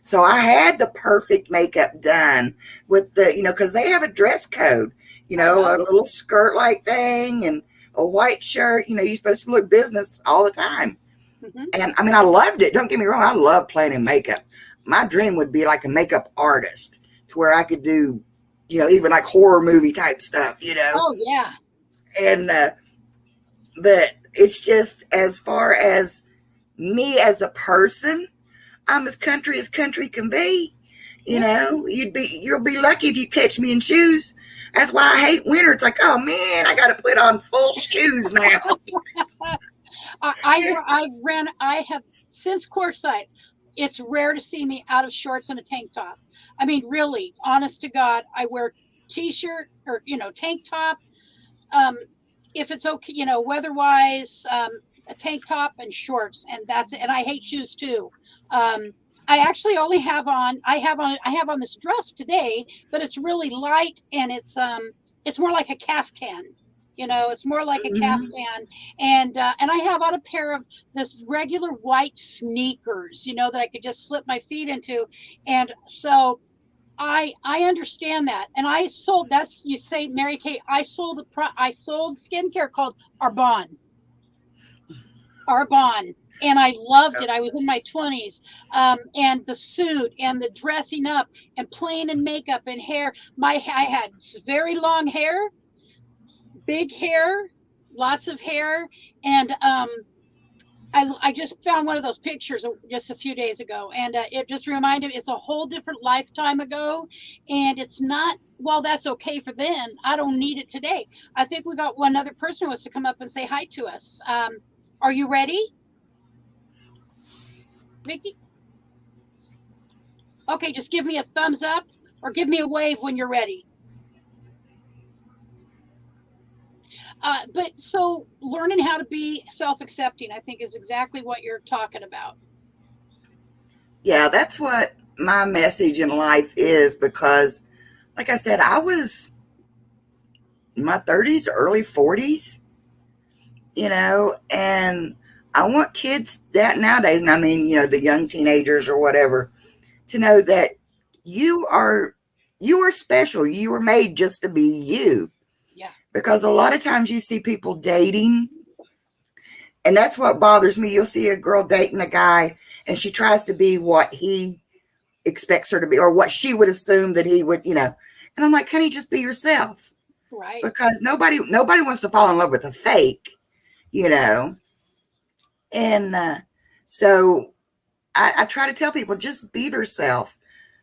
So I had the perfect makeup done with the, because they have a dress code, a little skirt like thing and a white shirt. You're supposed to look business all the time. And I mean, I loved it. Don't get me wrong. I love playing in makeup. My dream would be like a makeup artist to where I could do, even like horror movie type stuff, Oh, yeah. And, but it's just, as far as me as a person, I'm as country can be. You'll be lucky if you catch me in shoes. That's why I hate winter. It's like, oh man, I got to put on full shoes now. I have since courtside. It's rare to see me out of shorts and a tank top. I mean, really, honest to God, I wear t-shirt or, tank top. If it's okay, weather-wise, a tank top and shorts, and that's it. And I hate shoes too. I actually only have on this dress today, but it's really light and it's more like a caftan. It's more like a caftan, and I have on a pair of this regular white sneakers, that I could just slip my feet into, and so I understand that, and I sold. That's, you say, Mary Kay. I sold skincare called Arbonne, and I loved it. I was in my 20s, and the suit and the dressing up and playing in makeup and hair. I had very long hair. Big hair, lots of hair, and I just found one of those pictures just a few days ago, and it just reminded me it's a whole different lifetime ago, and it's not. Well, that's okay for then. I don't need it today. I think we got one other person who wants to come up and say hi to us. Are you ready, Vicki? Okay, just give me a thumbs up or give me a wave when you're ready. But so learning how to be self-accepting, I think, is exactly what you're talking about. Yeah, that's what my message in life is, because, like I said, I was in my 30s, early 40s, and I want kids that nowadays, and I mean, the young teenagers or whatever, to know that you are special. You were made just to be you. Yeah. Because a lot of times you see people dating And that's what bothers me. You'll see a girl dating a guy and she tries to be what he expects her to be, or what she would assume that he would, And I'm like, can you just be yourself? Right. Because nobody wants to fall in love with a fake, And so I try to tell people, just be themselves,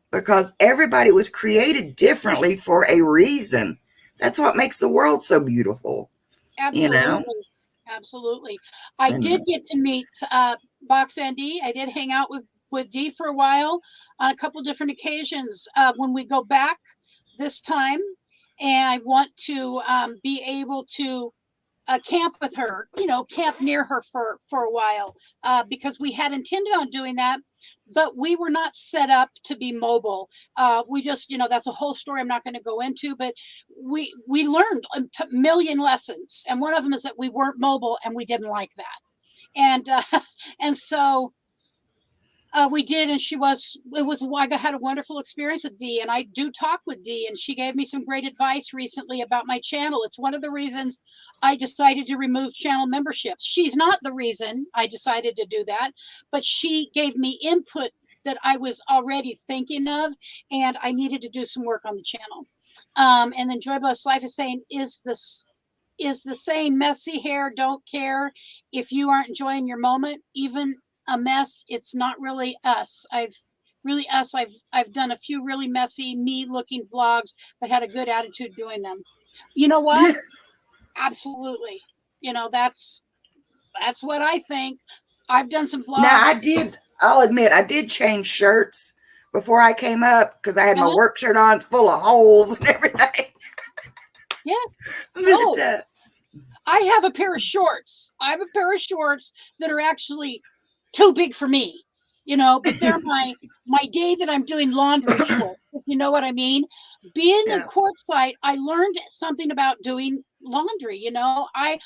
because everybody was created differently for a reason. That's what makes the world so beautiful. Absolutely. Absolutely. I did get to meet Box Van D. I did hang out with Dee for a while on a couple different occasions. When we go back this time, and I want to be able to camp with her, camp near her for a while, because we had intended on doing that, but we were not set up to be mobile. We just, that's a whole story I'm not going to go into, but we learned a million lessons. And one of them is that we weren't mobile and we didn't like that. And so we did, and I had a wonderful experience with Dee, and I do talk with Dee, and she gave me some great advice recently about my channel. It's one of the reasons I decided to remove channel memberships. She's not the reason I decided to do that, but she gave me input that I was already thinking of, and I needed to do some work on the channel. And then Joy Bless Life is saying, is the saying messy hair, don't care if you aren't enjoying your moment, even a mess, it's not really us. I've done a few really messy, me looking vlogs, but had a good attitude doing them. You know what? Absolutely. That's what I think. I've done some vlogs. Now I'll admit, I did change shirts before I came up, because I had my work shirt on, it's full of holes and everything. Yeah. But, I have a pair of shorts. I have a pair of shorts that are actually too big for me, but they're my day that I'm doing laundry shorts, if you know what I mean. Being in Quartzsite, I learned something about doing laundry. I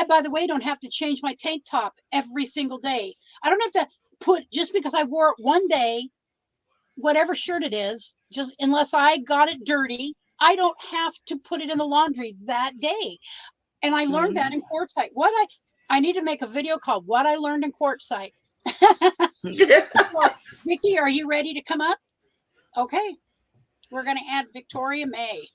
by the way, don't have to change my tank top every single day. I don't have to put, just because I wore it one day, whatever shirt it is, just unless I got it dirty, I don't have to put it in the laundry that day. And I learned that in Quartzsite. I need to make a video called What I Learned in Quartzsite. So, Vicki, are you ready to come up? Okay. We're going to add Victoria May.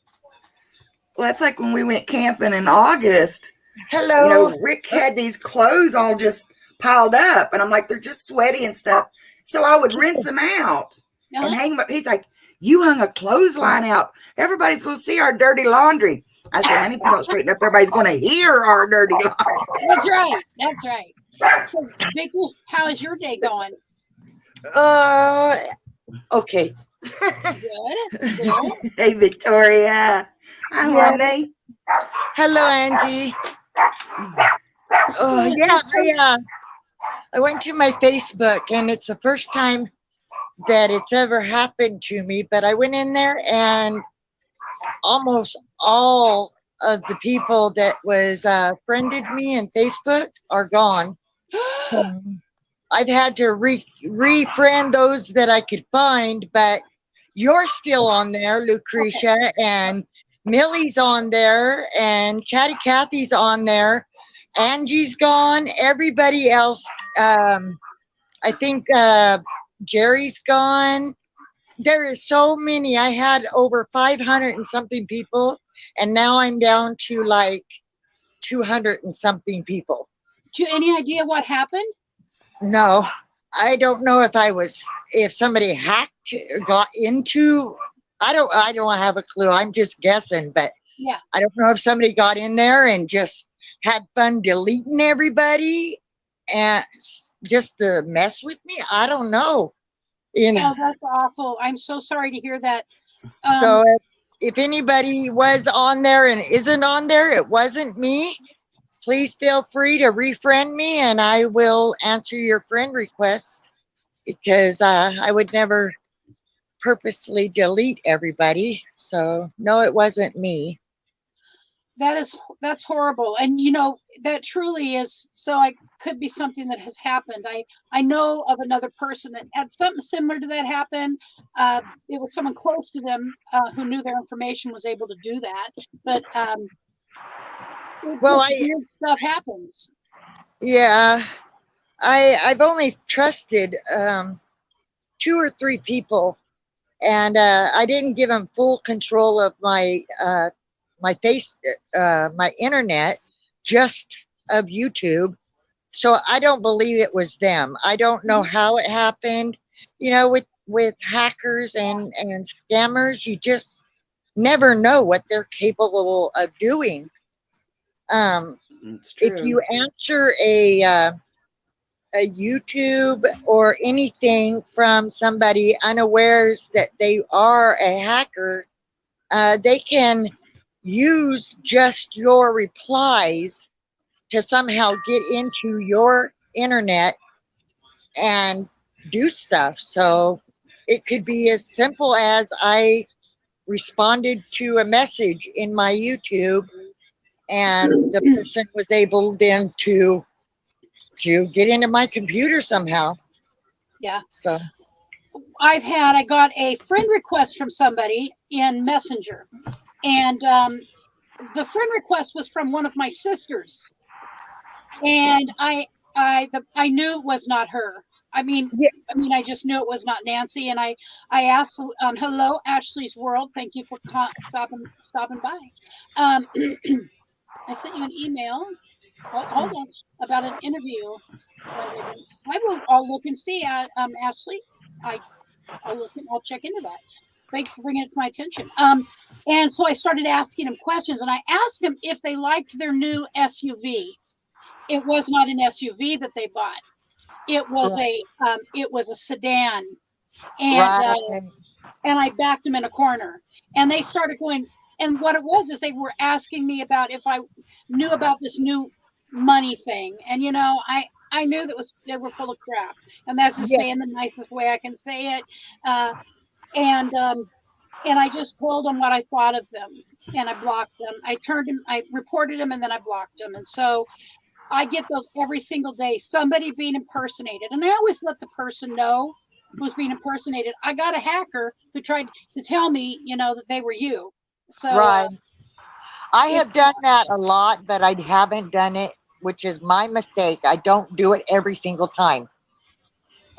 Well, that's like when we went camping in August. Hello. Rick had these clothes all just piled up, and I'm like, they're just sweaty and stuff. So I would rinse them out and hang them up. He's like, you hung a clothesline out. Everybody's going to see our dirty laundry. I said, honey, if you don't straighten up, everybody's going to hear our dirty laundry. That's right. That's right. So, Vicki, how is your day going? Okay. Good. Hey, Victoria. Hi, honey. Hello, Angie. Oh, yeah. I went to my Facebook, and it's the first time that it's ever happened to me, but I went in there, and almost all of the people that was friended me in Facebook are gone. So I've had to refriend those that I could find, but you're still on there, Lucretia, and Millie's on there, and Chatty Cathy's on there. Angie's gone. Everybody else, I think Jerry's gone. There is so many. I had over 500 and something people, and now I'm down to like 200 and something people. Do you any idea what happened? No, I don't know if somebody hacked or got into, I don't have a clue. I'm just guessing, but yeah, I don't know if somebody got in there and just had fun deleting everybody and just to mess with me. I don't know. Oh, that's awful. I'm so sorry to hear that. So if anybody was on there and isn't on there, it wasn't me. Please feel free to refriend me, and I will answer your friend requests, because I would never purposely delete everybody. So no, it wasn't me. That's horrible. And that truly is. So it could be something that has happened. I know of another person that had something similar to that happen. It was someone close to them who knew their information, was able to do that. But weird stuff happens. Yeah, I've only trusted 2 or 3 people, and I didn't give them full control of my internet, just of YouTube. So I don't believe it was them. I don't know how it happened. With hackers and scammers, you just never know what they're capable of doing. It's If true. you answer a YouTube or anything from somebody unawares that they are a hacker, they can use just your replies to somehow get into your internet and do stuff. So it could be as simple as I responded to a message in my YouTube, and the person was able then to get into my computer somehow. Yeah. So I got a friend request from somebody in Messenger, and the friend request was from one of my sisters, and I knew it was not her. I mean, yeah, I just knew it was not Nancy, and I asked, "Hello, Ashley's World. Thank you for stopping by." I sent you an email. Hold on, about an interview. I'll look and see. Ashley, I'll check into that. Thanks for bringing it to my attention. And so I started asking them questions, and I asked them if they liked their new SUV. It was not an SUV that they bought. It was a sedan, and right. I backed them in a corner, and they started going. And what it was is they were asking me about if I knew about this new money thing, and I knew they were full of crap, and that's just Yeah, saying the nicest way I can say it. Uh, and I just told them what I thought of them, and I blocked them. I reported them, and then I blocked them. And so I get those every single day. Somebody being impersonated, and I always let the person know who's being impersonated. I got a hacker who tried to tell me, that they were you. So right. I it's have done that a lot, but I haven't done it, which is my mistake. I don't do it every single time.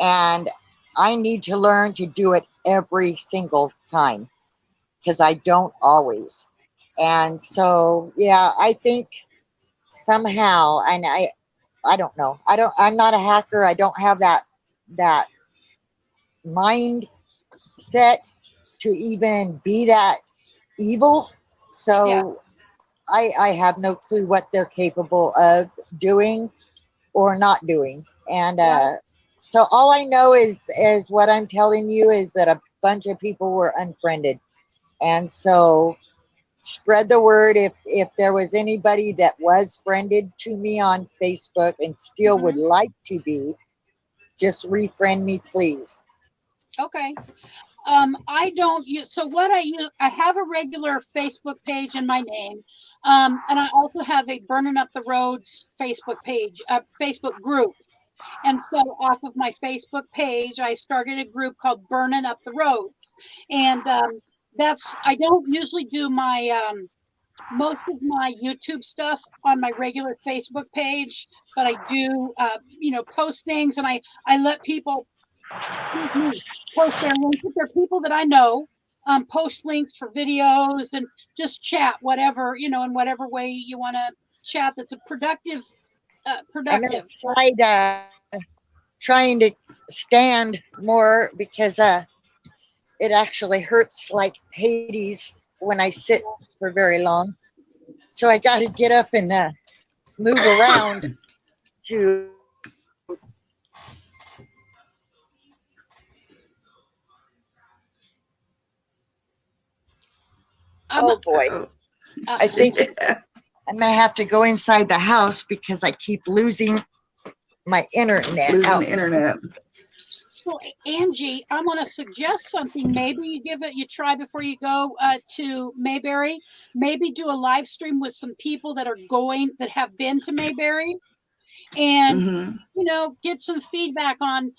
And I need to learn to do it every single time because I don't always. And so, yeah, I think somehow, and I don't know. I'm not a hacker. I don't have that mind set to even be that evil. yeah, So I have no clue what they're capable of doing or not doing. And well, so all I know is what I'm telling you is that a bunch of people were unfriended. And so spread the word if there was anybody that was friended to me on Facebook and still would mhm, like to be, just refriend me, please. okay. I don't use, so what I use, I have a regular Facebook page in my name. And I also have a Burning Up the Roads Facebook page, a Facebook group. And so off of my Facebook page, I started a group called Burning Up the Roads. And I don't usually do most of my YouTube stuff on my regular Facebook page, but I do, post things, and I let people, excuse me, post their links. If they're people that I know, post links for videos and just chat, whatever, in whatever way you want to chat that's a productive, I'm productive. outside trying to stand more because it actually hurts like Hades when I sit for very long. So I got to get up and move around to. Um, Oh boy. Oh. I think I'm going to have to go inside the house because I keep losing my internet Losing out. the internet. so Angie, I want to suggest something. Maybe you try before you go to Mayberry. Maybe do a live stream with some people that have been to Mayberry, and get some feedback on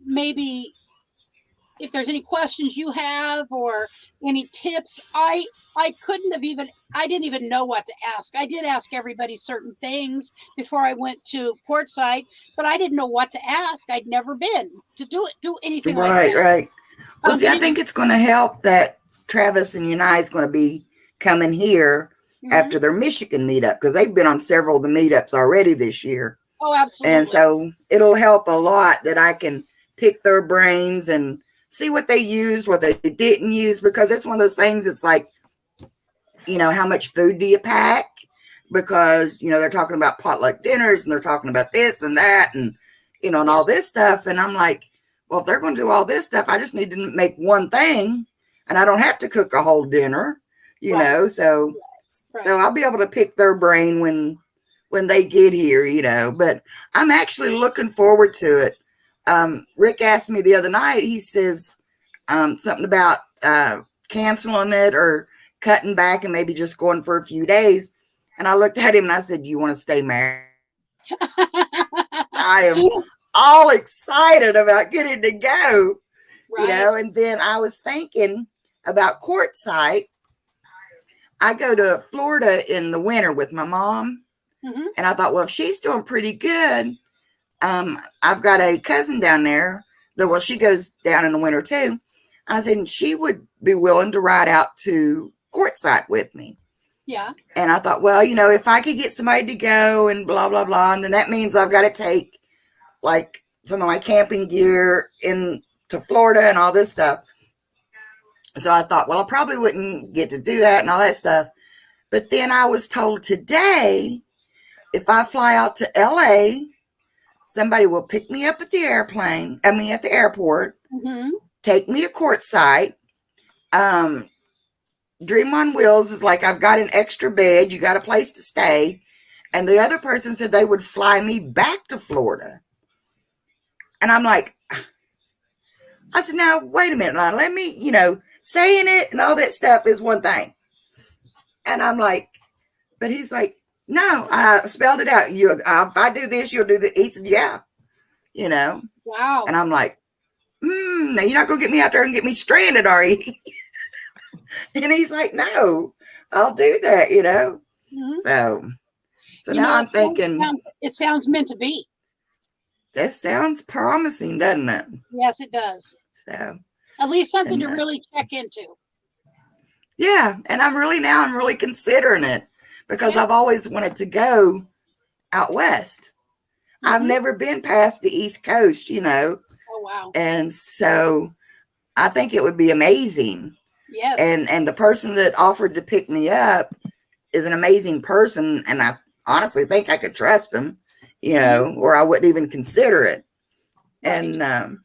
maybe if there's any questions you have or any tips. I didn't even know what to ask. I did ask everybody certain things before I went to Quartzsite, but I didn't know what to ask. I'd never been to do anything like Right, that. right. Well, see, I But think it's going to help that Travis and Unai is going to be coming here after their Michigan meetup, because they've been on several of the meetups already this year. Oh, absolutely. And so it'll help a lot that I can pick their brains and see what they used, what they didn't use, because it's one of those things. It's like, you know, how much food do you pack? Because, you know, they're talking about potluck dinners and they're talking about this and that and, you know, and all this stuff. And I'm like, well, if they're going to do all this stuff, I just need to make one thing and I don't have to cook a whole dinner, you know, so I'll be able to pick their brain when they get here, you know, but I'm actually looking forward to it. Rick asked me the other night, he says something about canceling it or cutting back and maybe just going for a few days. And I looked at him and I said, you want to stay married? I am all excited about getting to go, you know, and then I was thinking about Quartzsite. I go to Florida in the winter with my mom. And I thought, well, if she's doing pretty good, I've got a cousin down there that, well, she goes down in the winter too. I said, she would be willing to ride out to Quartzsite with me. Yeah. And I thought, well, you know, if I could get somebody to go and blah, blah, blah, and then that means I've got to take like some of my camping gear in to Florida and all this stuff. So I thought, well, I probably wouldn't get to do that and all that stuff. But then I was told today, if I fly out to LA, somebody will pick me up at the at the airport, take me to Quartzsite. Dream on Wheels is like, I've got an extra bed, you got a place to stay. And the other person said they would fly me back to Florida. And I'm like, I said, now, wait a minute, now, let me, you know, saying it and all that stuff is one thing. And I'm like, but he's like, no, I spelled it out. If I do this, you'll do that. He said, yeah, you know. Wow. And I'm like, now you're not going to get me out there and get me stranded, are you? And he's like, no, I'll do that, you know. So you now I'm thinking. It sounds meant to be. That sounds promising, doesn't it? Yes, it does. So at least something to really check into. Yeah. And I'm really considering it because I've always wanted to go out west. I've never been past the East Coast, you know. Oh, wow. And so I think it would be amazing. Yes. And the person that offered to pick me up is an amazing person. And I honestly think I could trust him, you know, or I wouldn't even consider it. Right. And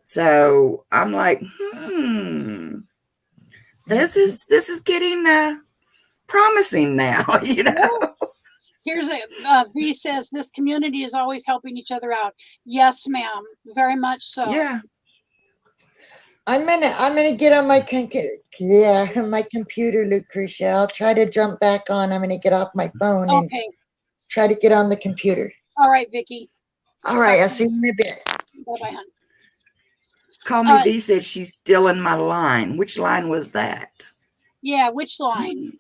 so I'm like, this is getting promising now, you know. Here's V says this community is always helping each other out. Yes, ma'am, very much so. Yeah. I'm gonna get on my computer, Lucretia. I'll try to jump back on. I'm gonna get off my phone and try to get on the computer. All right, Vicky. All right, I'll see you in a bit. Bye-bye, hon. Call me V said she's still in my line. Which line was that? Yeah, which line?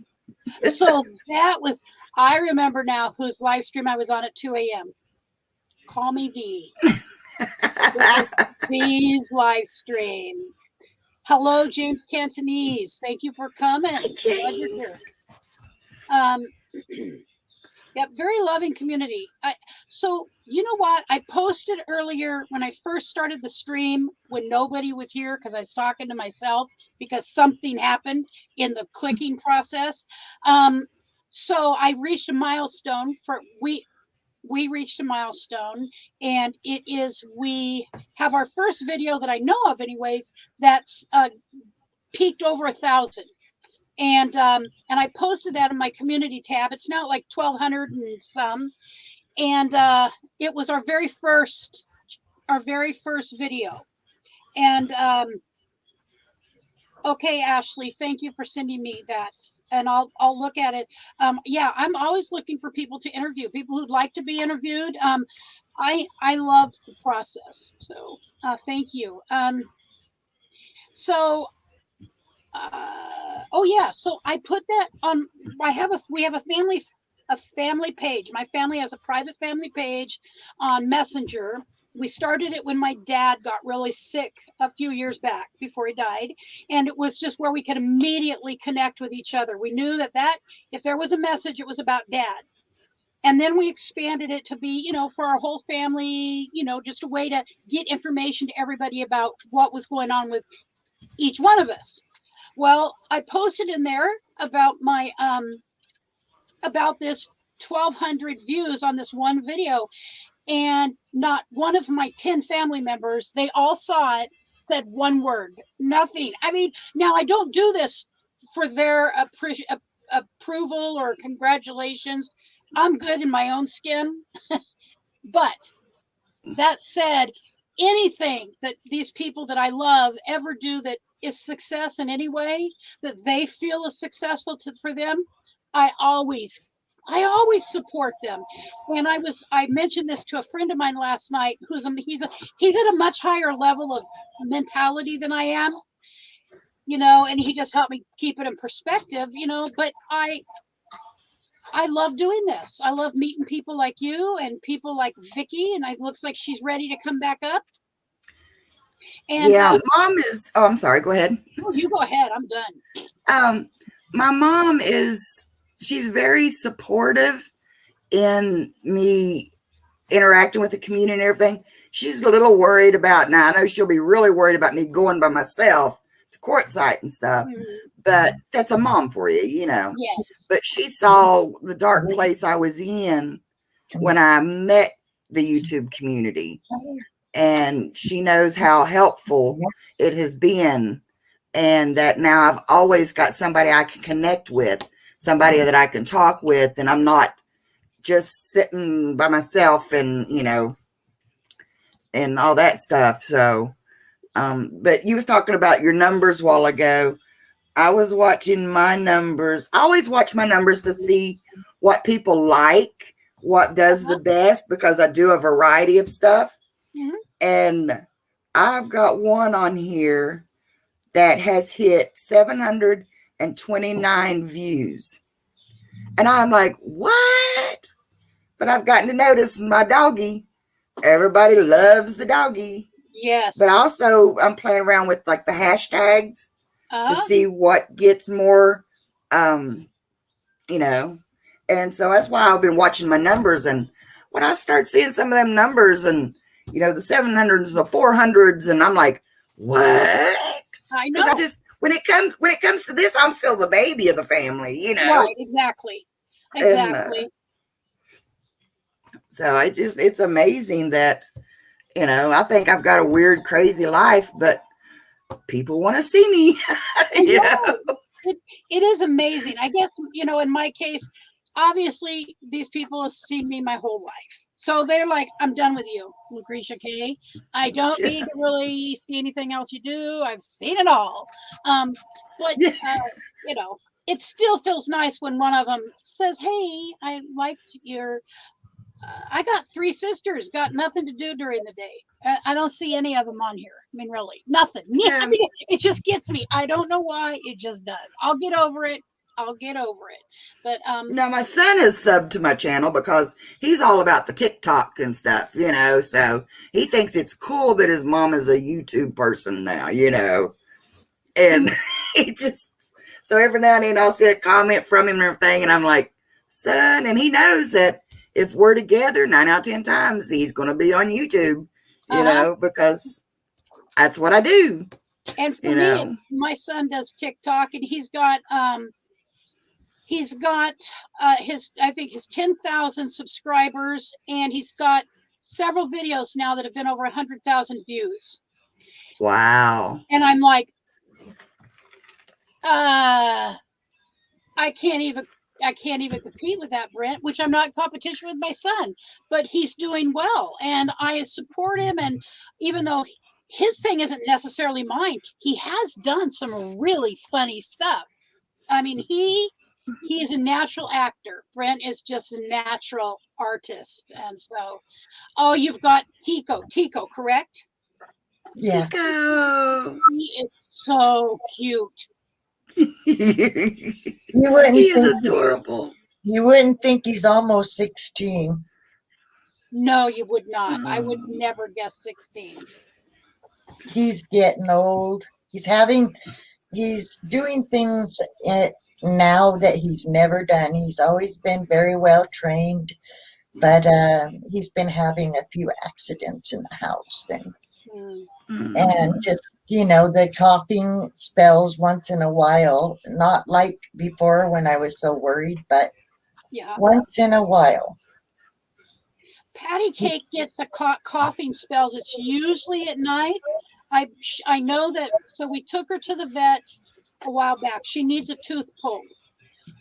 So that was, I remember now whose live stream I was on at 2 a.m. Call me V. V's live stream. Hello, James Cantonese. Thank you for coming. James. Yep, very loving community. So you know what? I posted earlier when I first started the stream when nobody was here because I was talking to myself because something happened in the clicking process. So I reached a milestone we reached a milestone, and it is we have our first video that I know of anyways that's peaked over 1,000. And I posted that in my community tab. It's now like 1,200 and some. And it was our very first video. And okay, Ashley, thank you for sending me that. And I'll look at it. Yeah, I'm always looking for people to interview, people who'd like to be interviewed. I love the process. So thank you. So, oh yeah. So I put that on. We have a family page. My family has a private family page on Messenger. We started it when my dad got really sick a few years back before he died. And it was just where we could immediately connect with each other. We knew that if there was a message, it was about dad. And then we expanded it to be, for our whole family, just a way to get information to everybody about what was going on with each one of us. Well, I posted in there about my about this 1,200 views on this one video, and not one of my 10 family members, they all saw it, said one word, nothing. I mean, now I don't do this for their approval or congratulations. I'm good in my own skin. But that said, anything that these people that I love ever do that is success in any way that they feel is successful for them, I always support them. And I mentioned this to a friend of mine last night he's at a much higher level of mentality than I am, and he just helped me keep it in perspective, but I love doing this. I love meeting people like you and people like Vicky, and it looks like she's ready to come back up. And yeah, mom is. Oh, I'm sorry. Go ahead. No, you go ahead. I'm done. My mom is. She's very supportive in me interacting with the community and everything. She's a little worried about now. I know she'll be really worried about me going by myself to court site and stuff. Mm-hmm. But that's a mom for you, Yes. But she saw the dark place I was in when I met the YouTube community. And she knows how helpful it has been. And that now I've always got somebody I can connect with, somebody that I can talk with. And I'm not just sitting by myself and, and all that stuff. So, but you was talking about your numbers a while ago. I was watching my numbers. I always watch my numbers to see what people like, what does the best, because I do a variety of stuff. Mm-hmm. And I've got one on here that has hit 729 views. And I'm like, what? But I've gotten to notice my doggy. Everybody loves the doggy. Yes. But also I'm playing around with like the hashtags. To see what gets more, and so that's why I've been watching my numbers. And when I start seeing some of them numbers and, the 700s, the 400s, and I'm like, what? I know. When it comes to this, I'm still the baby of the family, Right, exactly. And, so it's amazing that, I think I've got a weird, crazy life, but people want to see me. It is amazing. I guess, in my case, obviously these people have seen me my whole life. So they're like, I'm done with you, Lucretia K. I don't need to really see anything else you do. I've seen it all. But, it still feels nice when one of them says, hey, I liked your... I got 3 sisters, got nothing to do during the day. I don't see any of them on here. I mean, really, nothing. Yeah. I mean, it just gets me. I don't know why. It just does. I'll get over it. But now my son has subbed to my channel because he's all about the TikTok and stuff, so he thinks it's cool that his mom is a YouTube person now, and so every now and then I'll see a comment from him and everything, and I'm like, son, and he knows that if we're together 9 out of 10 times, he's going to be on YouTube, because that's what I do. And for me, my son does TikTok, and he's got his 10,000 subscribers, and he's got several videos now that have been over 100,000 views. Wow. And I'm like, I can't even compete with that, Brent, which I'm not in competition with my son, but he's doing well and I support him. And even though his thing isn't necessarily mine, he has done some really funny stuff. I mean, he is a natural actor. Brent is just a natural artist. And so, you've got Tico, correct? Yeah. Tico. He is so cute. He You wouldn't is think adorable. you wouldn't think he's almost 16. No, you would not. I would never guess 16. He's getting old. He's doing things now that he's never done. He's always been very well trained, but he's been having a few accidents in the house and just, the coughing spells once in a while, not like before when I was so worried, but Yeah. once in a while. Patty Cake gets a coughing spells. It's usually at night. I know that. So we took her to the vet a while back. She needs a tooth pulled,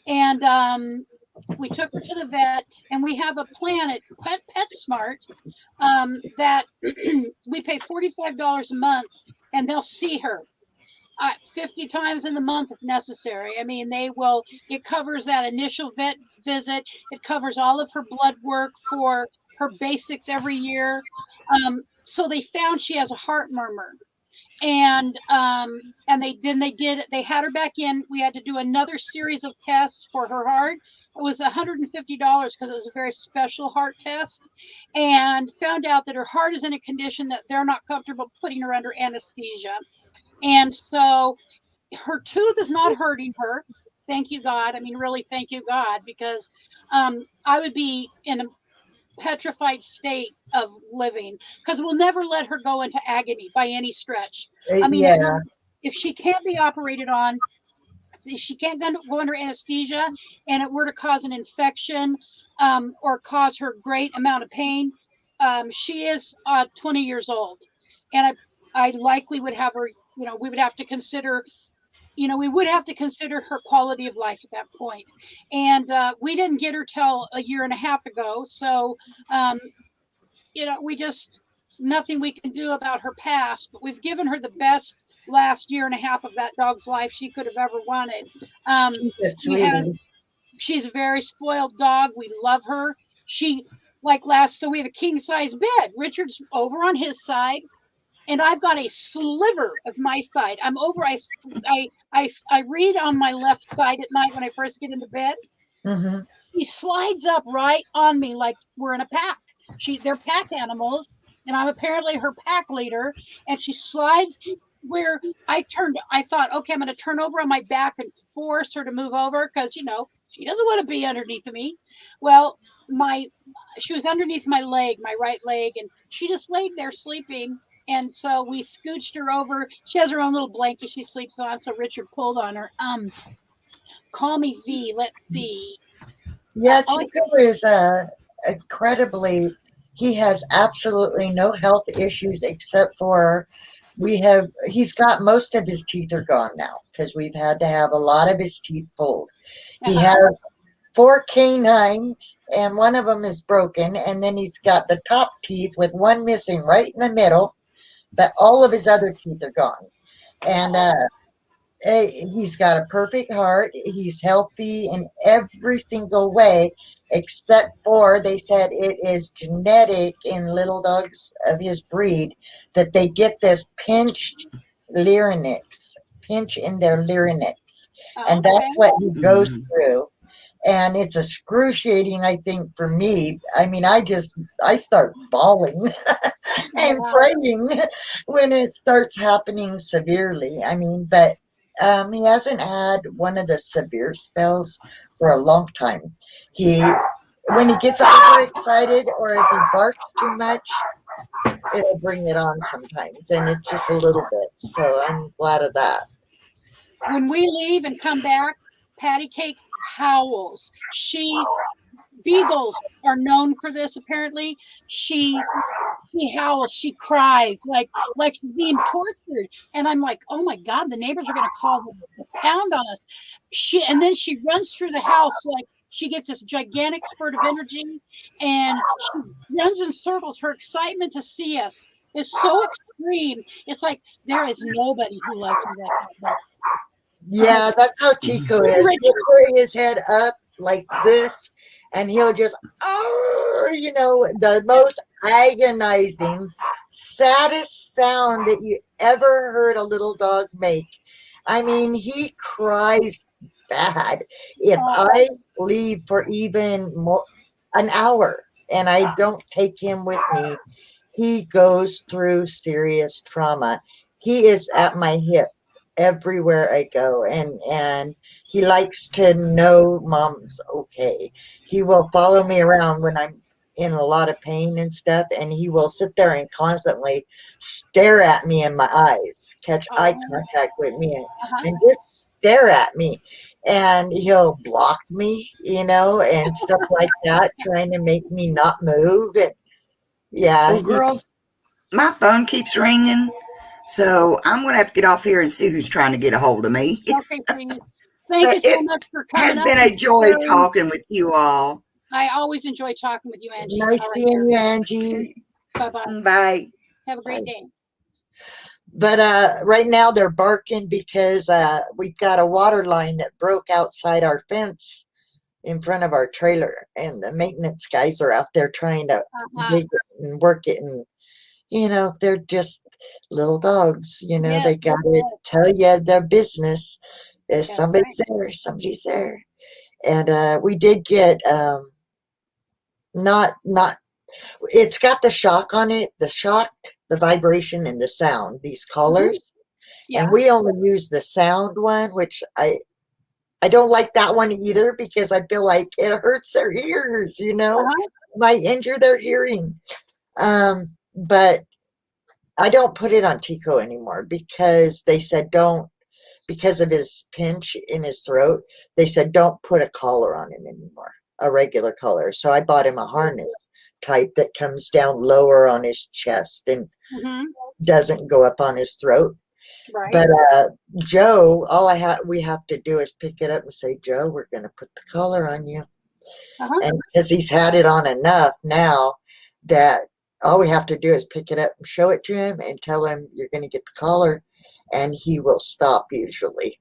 and we took her to the vet. And we have a plan at PetSmart that we pay $45 a month, and they'll see her 50 times in the month if necessary. I mean, it covers that initial vet visit. It covers all of her blood work for her basics every year. So they found she has a heart murmur. And they had her back in. We had to do another series of tests for her heart. It was $150 because it was a very special heart test, and found out that her heart is in a condition that they're not comfortable putting her under anesthesia. And so her tooth is not hurting her. Thank you, God. I mean, really, thank you, God, because I would be in a petrified state of living, because we'll never let her go into agony by any stretch. I mean, Yeah. if she can't be operated on, if she can't go under anesthesia, and it were to cause an infection or cause her great amount of pain, she is 20 years old. And I likely would have her, we would have to consider her quality of life at that point. And we didn't get her till a year and a half ago. So, we just, nothing we can do about her past, but we've given her the best last year and a half of that dog's life she could have ever wanted. She's a very spoiled dog. We love her. So we have a king size bed. Richard's over on his side, and I've got a sliver of my side. I'm over. I read on my left side at night when I first get into bed. Mm-hmm. She slides up right on me like we're in a pack. They're pack animals, and I'm apparently her pack leader. And she slides where I thought, okay, I'm going to turn over on my back and force her to move over because she doesn't want to be underneath of me. Well, she was underneath my leg, my right leg, and she just laid there sleeping. And so we scooched her over. She has her own little blanket she sleeps on. So Richard pulled on her. Call me V. Let's see. Yeah, Chico is incredibly. He has absolutely no health issues except for he's got most of his teeth are gone now because we've had to have a lot of his teeth pulled. He has 4 canines and one of them is broken, and then he's got the top teeth with one missing right in the middle, but all of his other teeth are gone. And he's got a perfect heart. He's healthy in every single way, except for they said it is genetic in little dogs of his breed that they get this pinch in their larynx. And that's what he goes through. And it's excruciating, I think, for me. I mean, I start bawling and praying when it starts happening severely. I mean, but he hasn't had one of the severe spells for a long time. When he gets overexcited or if he barks too much, it'll bring it on sometimes, and it's just a little bit. So I'm glad of that. When we leave and come back, Patty Cake howls. Beagles are known for this. Apparently, she howls, she cries like she's being tortured. And I'm like, oh my God, the neighbors are going to call the pound on us. And then she runs through the house like she gets this gigantic spurt of energy, and she runs in circles. Her excitement to see us is so extreme. It's like there is nobody who loves her that much. Yeah, that's how Chico is. He'll put his head up like this, and he'll just, the most agonizing saddest sound that you ever heard a little dog make. I mean, he cries bad. If I leave for even more an hour and I don't take him with me, he goes through serious trauma. He is at my hip everywhere I go, and he likes to know mom's okay. He will follow me around when I'm in a lot of pain and stuff, and he will sit there and constantly stare at me in my eyes, catch eye contact with me, and just stare at me. And he'll block me, and stuff like that, trying to make me not move. And yeah, Well, girls, my phone keeps ringing, so I'm going to have to get off here and see who's trying to get a hold of me. Okay, Free. Thank But you so it much for coming has up. been a joy talking with you all. I always enjoy talking with you, Angie. nice seeing you, Angie. Bye-bye. Bye. Have a great day. But right now they're barking because we've got a water line that broke outside our fence in front of our trailer, and the maintenance guys are out there trying to dig it and work it. And they're just little dogs. Yes, they got to tell you their business. If somebody's there, somebody's there. And we did get not it's got the shock on it, the shock, the vibration, and the sound, these collars. Yeah. And we only use the sound one, which I don't like that one either, because I feel like it hurts their ears, might injure their hearing. But I don't put it on Tico anymore, because they said because of his pinch in his throat, they said don't put a collar on him anymore, a regular collar. So I bought him a harness type that comes down lower on his chest and doesn't go up on his throat. Right. But Joe, we have to do is pick it up and say, Joe, we're going to put the collar on you. And because he's had it on enough now that all we have to do is pick it up and show it to him and tell him you're going to get the collar, and he will stop usually.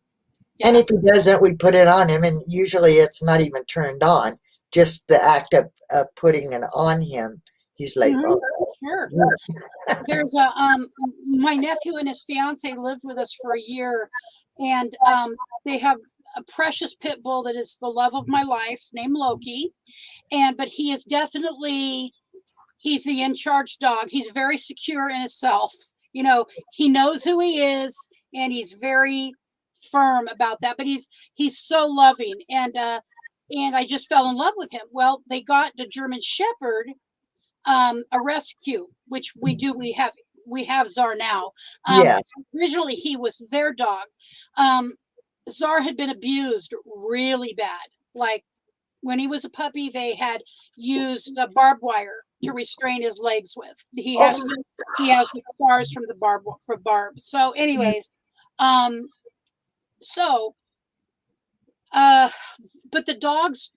Yeah. And if he doesn't, we put it on him, and usually it's not even turned on. Just the act of putting it on him, he's like, oh, sure. There's my nephew and his fiance lived with us for a year, and they have a precious pit bull that is the love of my life named Loki. But he is definitely, he's the in-charge dog. He's very secure in himself. He knows who he is, and he's very firm about that. But he's so loving, and I just fell in love with him. Well, they got the German Shepherd, a rescue, which we do. We have Czar now. Originally, he was their dog. Czar had been abused really bad. Like when he was a puppy, they had used barbed wire to restrain his legs with. He has the scars from the barb. So, anyways, but the dogs,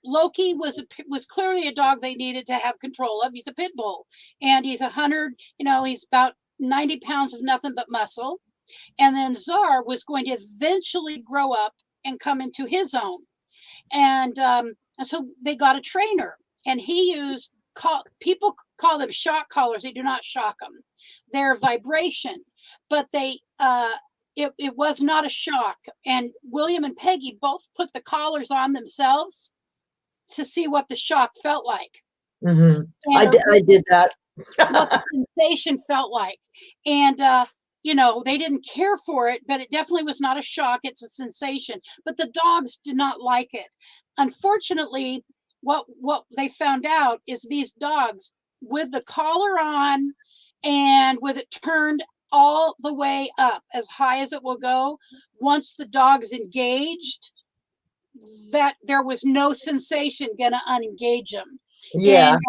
Loki was clearly a dog they needed to have control of. He's a pit bull, and he's 100. He's about 90 pounds of nothing but muscle. And then Czar was going to eventually grow up and come into his own. And so they got a trainer, and he used, people call them shock collars. They do not shock them. They're vibration, but it was not a shock. And William and Peggy both put the collars on themselves to see what the shock felt like. I did that. What the sensation felt like. And they didn't care for it, but it definitely was not a shock. It's a sensation. But the dogs did not like it. Unfortunately, what they found out is these dogs, with the collar on and with it turned all the way up as high as it will go, once the dog's engaged, that there was no sensation gonna unengage them. Yeah. And,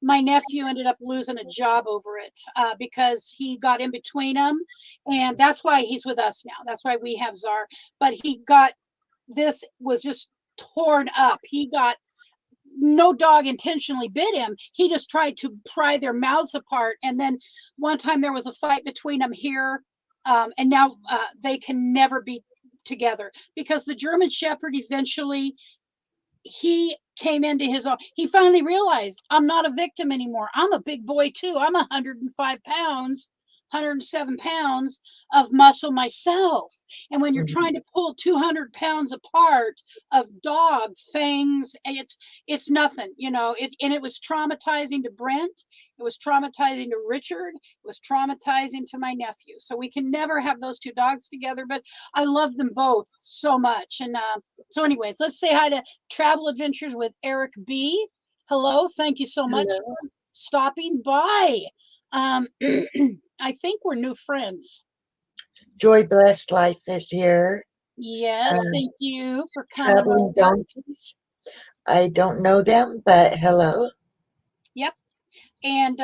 my nephew ended up losing a job over it because he got in between them, and that's why he's with us now. That's why we have Czar. But this was just torn up. No dog intentionally bit him. He just tried to pry their mouths apart. And then one time there was a fight between them here, and now they can never be together because the German Shepherd eventually he came into his own. He finally realized, I'm not a victim anymore. I'm a big boy too. I'm 105 pounds, 107 pounds of muscle myself. And when you're trying to pull 200 pounds apart of dog fangs, it's nothing, you know. And it was traumatizing to Brent. It was traumatizing to Richard. It was traumatizing to my nephew. So we can never have those two dogs together, but I love them both so much. And so anyways, let's say hi to Travel Adventures with Eric B. Hello, thank you so much Hello. for stopping by. I think we're new friends. Joy Blessed Life is here. Yes, thank you for coming Traveling over. Donkeys. I don't know them, but hello. Yep. And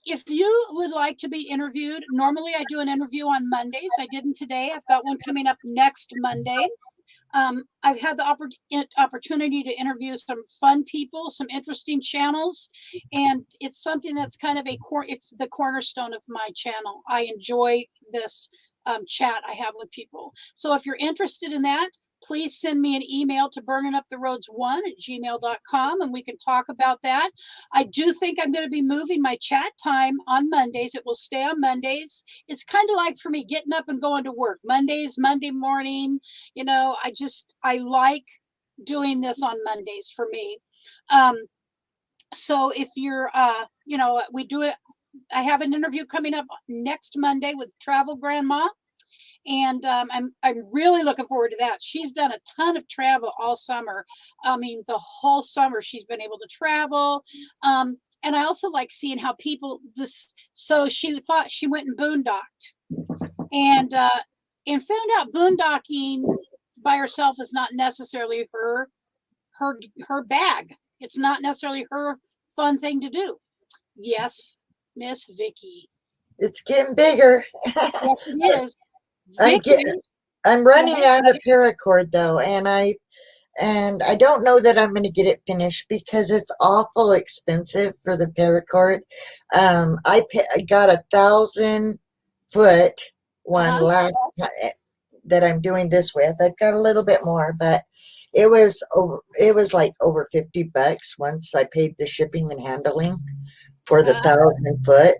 if you would like to be interviewed, normally I do an interview on Mondays. I didn't today. I've got one coming up next Monday. I've had the opportunity to interview some fun people, some interesting channels, and it's something that's kind of it's the cornerstone of my channel. I enjoy this chat I have with people. So if you're interested in that, please send me an email to burninuptheroads1@gmail.com and we can talk about that. I do think I'm going to be moving my chat time on Mondays. It will stay on Mondays. It's kind of like for me getting up and going to work. Mondays, Monday morning, you know, I like doing this on Mondays for me. So if you're, you know, we do it. I have an interview coming up next Monday with Travel Grandma. And I'm really looking forward to that. She's done a ton of travel all summer. I mean, the whole summer she's been able to travel. And I also like seeing how people just. So she thought she went and boondocked, and found out boondocking by herself is not necessarily her bag. It's not necessarily her fun thing to do. Yes, Miss Vicky. It's getting bigger. Yes, it is. I'm running out of paracord though, and I don't know that I'm going to get it finished because it's awful expensive for the paracord. I got 1,000-foot one last that I'm doing this with. I've got a little bit more, but it was like over $50 once I paid the shipping and handling for the 1,000-foot.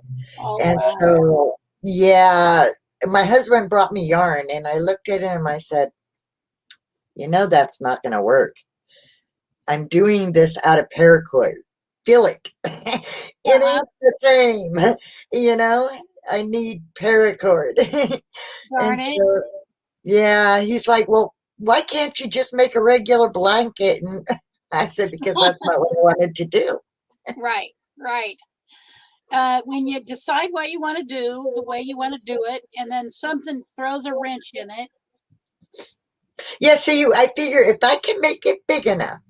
And so, yeah, my husband brought me yarn and I looked at it and I said, you know, that's not going to work. I'm doing this out of paracord. Feel it. It ain't the same. You know, I need paracord. And so, yeah, he's like, well, why can't you just make a regular blanket? And I said, because that's not what I wanted to do. Right. When you decide what you want to do, the way you want to do it, and then something throws a wrench in it. Yeah, see, I figure if I can make it big enough,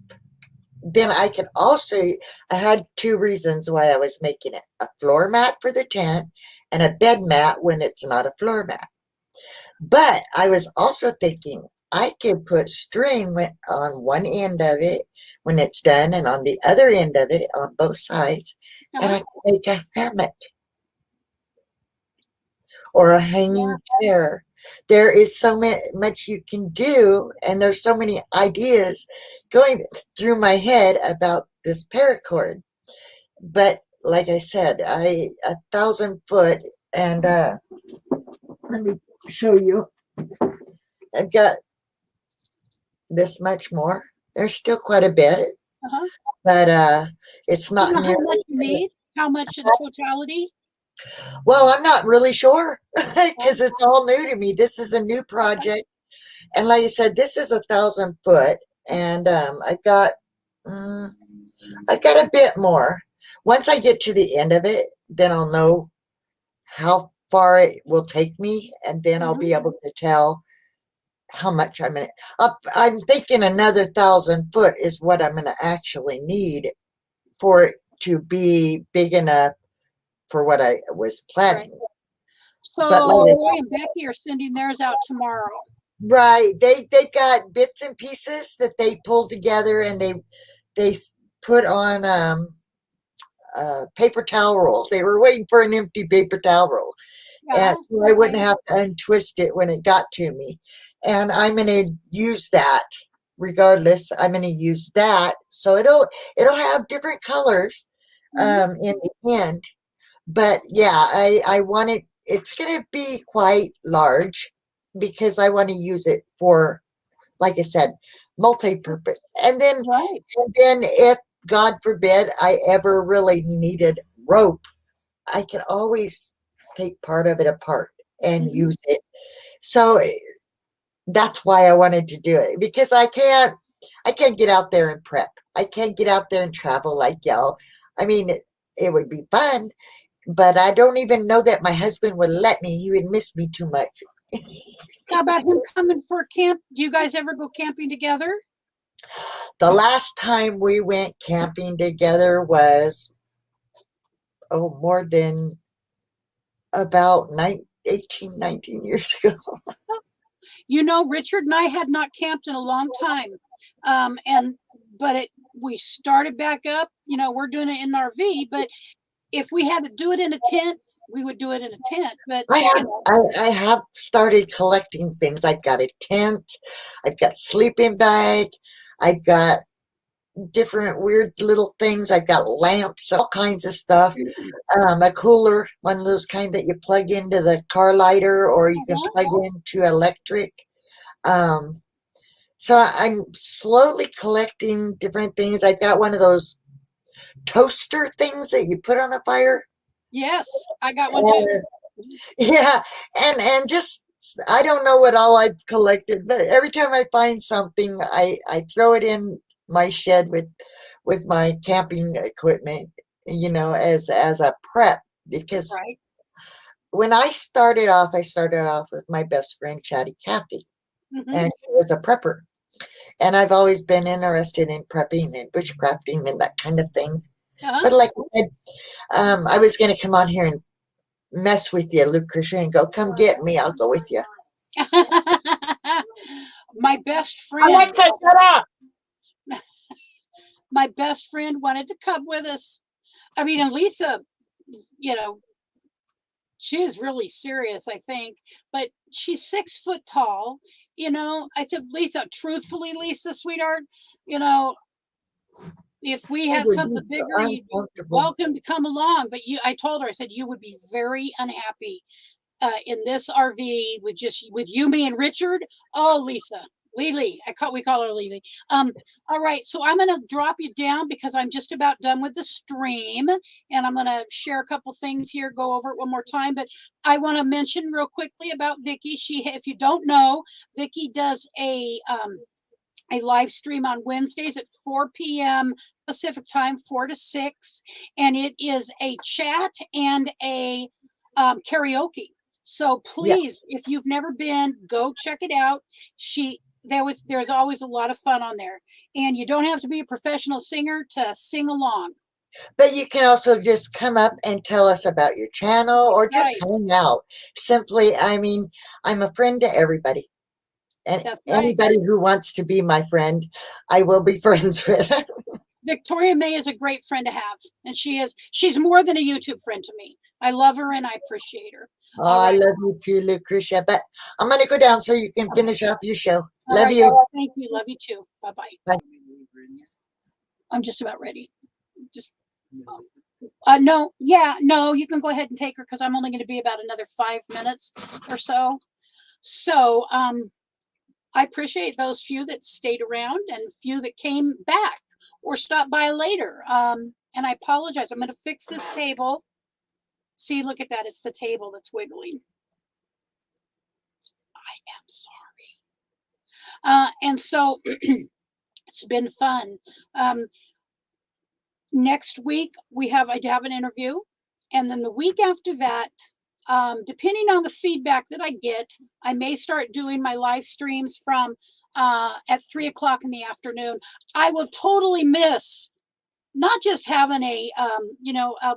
then I can also, I had two reasons why I was making it. A floor mat for the tent and a bed mat when it's not a floor mat. But I was also thinking I could put string on one end of it when it's done and on the other end of it on both sides. And I could make a hammock or a hanging chair. There is so much you can do, and there's so many ideas going through my head about this paracord. But like I said, 1,000-foot, and let me show you. I've got this much more. There's still quite a bit, but it's not nearly. How much you need? How much in totality? Well, I'm not really sure because it's all new to me. This is a new project. And like I said, this is 1,000-foot, and I've got a bit more. Once I get to the end of it, then I'll know how far it will take me, and then I'll be able to tell how much I'm thinking another 1,000-foot is what I'm going to actually need for it to be big enough for what I was planning. Right. So Roy and Becky are sending theirs out tomorrow. Right. They've got bits and pieces that they pulled together, and they put on paper towel rolls. They were waiting for an empty paper towel roll. And so I wouldn't have to untwist it when it got to me. And I'm going to use that regardless. I'm going to use that. So it'll have different colors in the end. But yeah, I want it, it's going to be quite large because I want to use it for, like I said, multi-purpose. Right. And then if God forbid I ever really needed rope, I can always take part of it apart and use it. So that's why I wanted to do it, because I can't get out there and prep. I can't get out there and travel like y'all. I mean, it would be fun, but I don't even know that my husband would let me. He would miss me too much. How about him coming for camp? Do you guys ever go camping together? The last time we went camping together was, more than about 18, 19 years ago. You know, Richard and I had not camped in a long time. But we started back up, you know, we're doing it in an RV, but if we had to do it in a tent, we would do it in a tent. But I have started collecting things. I've got a tent, I've got sleeping bag, I've got different weird little things. I've got lamps, all kinds of stuff. A cooler, one of those kind that you plug into the car lighter, or you can plug into electric. So I'm slowly collecting different things. I've got one of those toaster things that you put on a fire. yes, I got one too. Yeah, and just, I don't know what all I've collected, but every time I find something, I throw it in my shed with my camping equipment, you know, as a prep, because Right. when I started off with my best friend Chatty Cathy, and she was a prepper, and I've always been interested in prepping and bushcrafting and that kind of thing. But like I said, I was going to come on here and mess with you, Lucretia, and go, come get me. I'll go with you. My best friend. Alexa, shut up. My best friend wanted to come with us. I mean, and Lisa, you know, she is really serious, I think, but she's 6 foot tall. You know, I said, Lisa, truthfully, Lisa, sweetheart, you know, if we had something bigger, you'd be welcome to come along. But I told her, I said, you would be very unhappy in this RV with you, me, and Richard. Oh, Lisa, Lily, we call her Lily. All right, so I'm gonna drop you down because I'm just about done with the stream, and I'm gonna share a couple things here, go over it one more time. But I want to mention real quickly about Vicki. If you don't know, Vicki does a live stream on Wednesdays at 4 p.m. Pacific time, 4 to 6, and it is a chat and a karaoke. So please, if you've never been, go check it out. There's always a lot of fun on there, and you don't have to be a professional singer to sing along. But you can also just come up and tell us about your channel, or just hang out. Simply, I mean, I'm a friend to everybody. And anybody who wants to be my friend, I will be friends with. Victoria May is a great friend to have, and she's more than a YouTube friend to me. I love her and I appreciate her. Oh, I love you too, Lucretia. But I'm going to go down so you can finish off your show. Love you. Thank you. Love you too. Bye-bye. Bye. I'm just about ready. No, you can go ahead and take her because I'm only going to be about another 5 minutes or so. So, I appreciate those few that stayed around and few that came back or stopped by later. And I apologize. I'm going to fix this table. See, look at that. It's the table that's wiggling. I am sorry. And so it's been fun. Next week, I have an interview. And then the week after that, depending on the feedback that I get, I may start doing my live streams from at 3 o'clock in the afternoon. I will totally miss not just having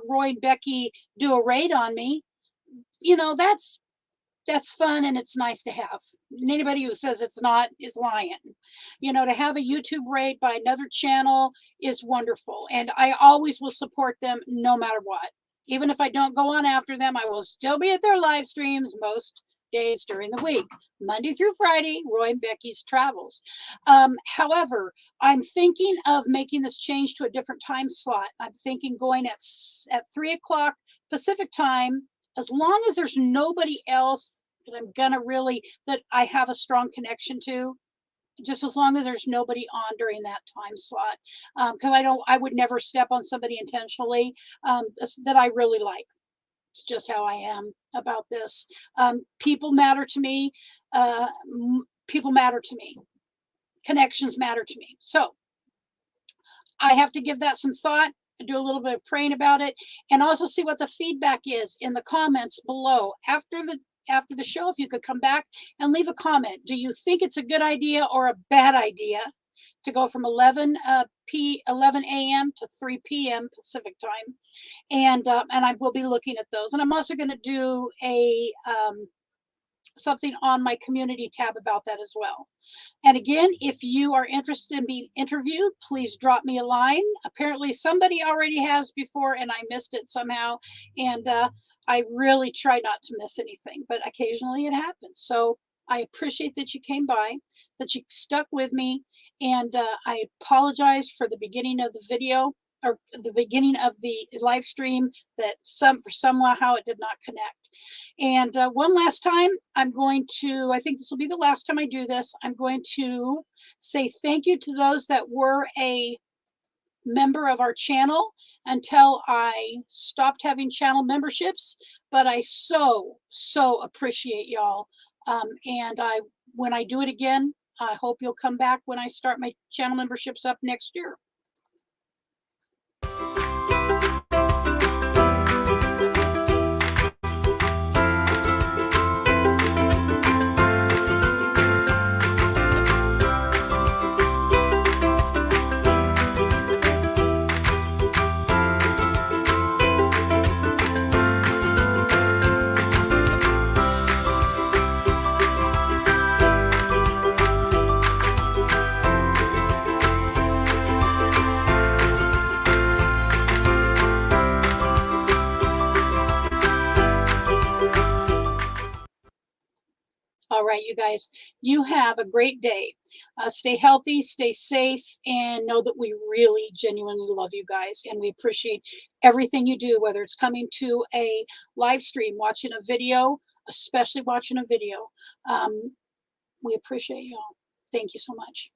Roy and Becky do a raid on me. You know, that's fun and it's nice to have. And anybody who says it's not is lying. You know, to have a YouTube raid by another channel is wonderful. And I always will support them no matter what. Even if I don't go on after them, I will still be at their live streams most days during the week, Monday through Friday, Roy and Becky's Travels. However, I'm thinking of making this change to a different time slot. I'm thinking going at 3 o'clock Pacific time, as long as there's nobody else that I'm gonna really, that I have a strong connection to, just as long as there's nobody on during that time slot. Because I would never step on somebody intentionally that I really like. It's just how I am about this. People matter to me. People matter to me. Connections matter to me. So I have to give that some thought, do a little bit of praying about it, and also see what the feedback is in the comments below. After the show, if you could come back and leave a comment. Do you think it's a good idea or a bad idea to go from 11 a.m. to 3 p.m. Pacific time? And I will be looking at those. And I'm also going to do a something on my community tab about that as well. And again, if you are interested in being interviewed, please drop me a line. Apparently somebody already has before and I missed it somehow. And I really try not to miss anything, but occasionally it happens. So I appreciate that you came by, that you stuck with me. And I apologize for the beginning of the video, or the beginning of the live stream, that somehow it did not connect. And one last time, I'm going to, I think this will be the last time I do this, I'm going to say thank you to those that were a member of our channel until I stopped having channel memberships. But I so appreciate y'all. And when I do it again, I hope you'll come back when I start my channel memberships up next year. All right, you guys, you have a great day. Stay healthy, stay safe, and know that we really genuinely love you guys, and we appreciate everything you do, whether it's coming to a live stream, watching a video, especially watching a video. We appreciate y'all. Thank you so much.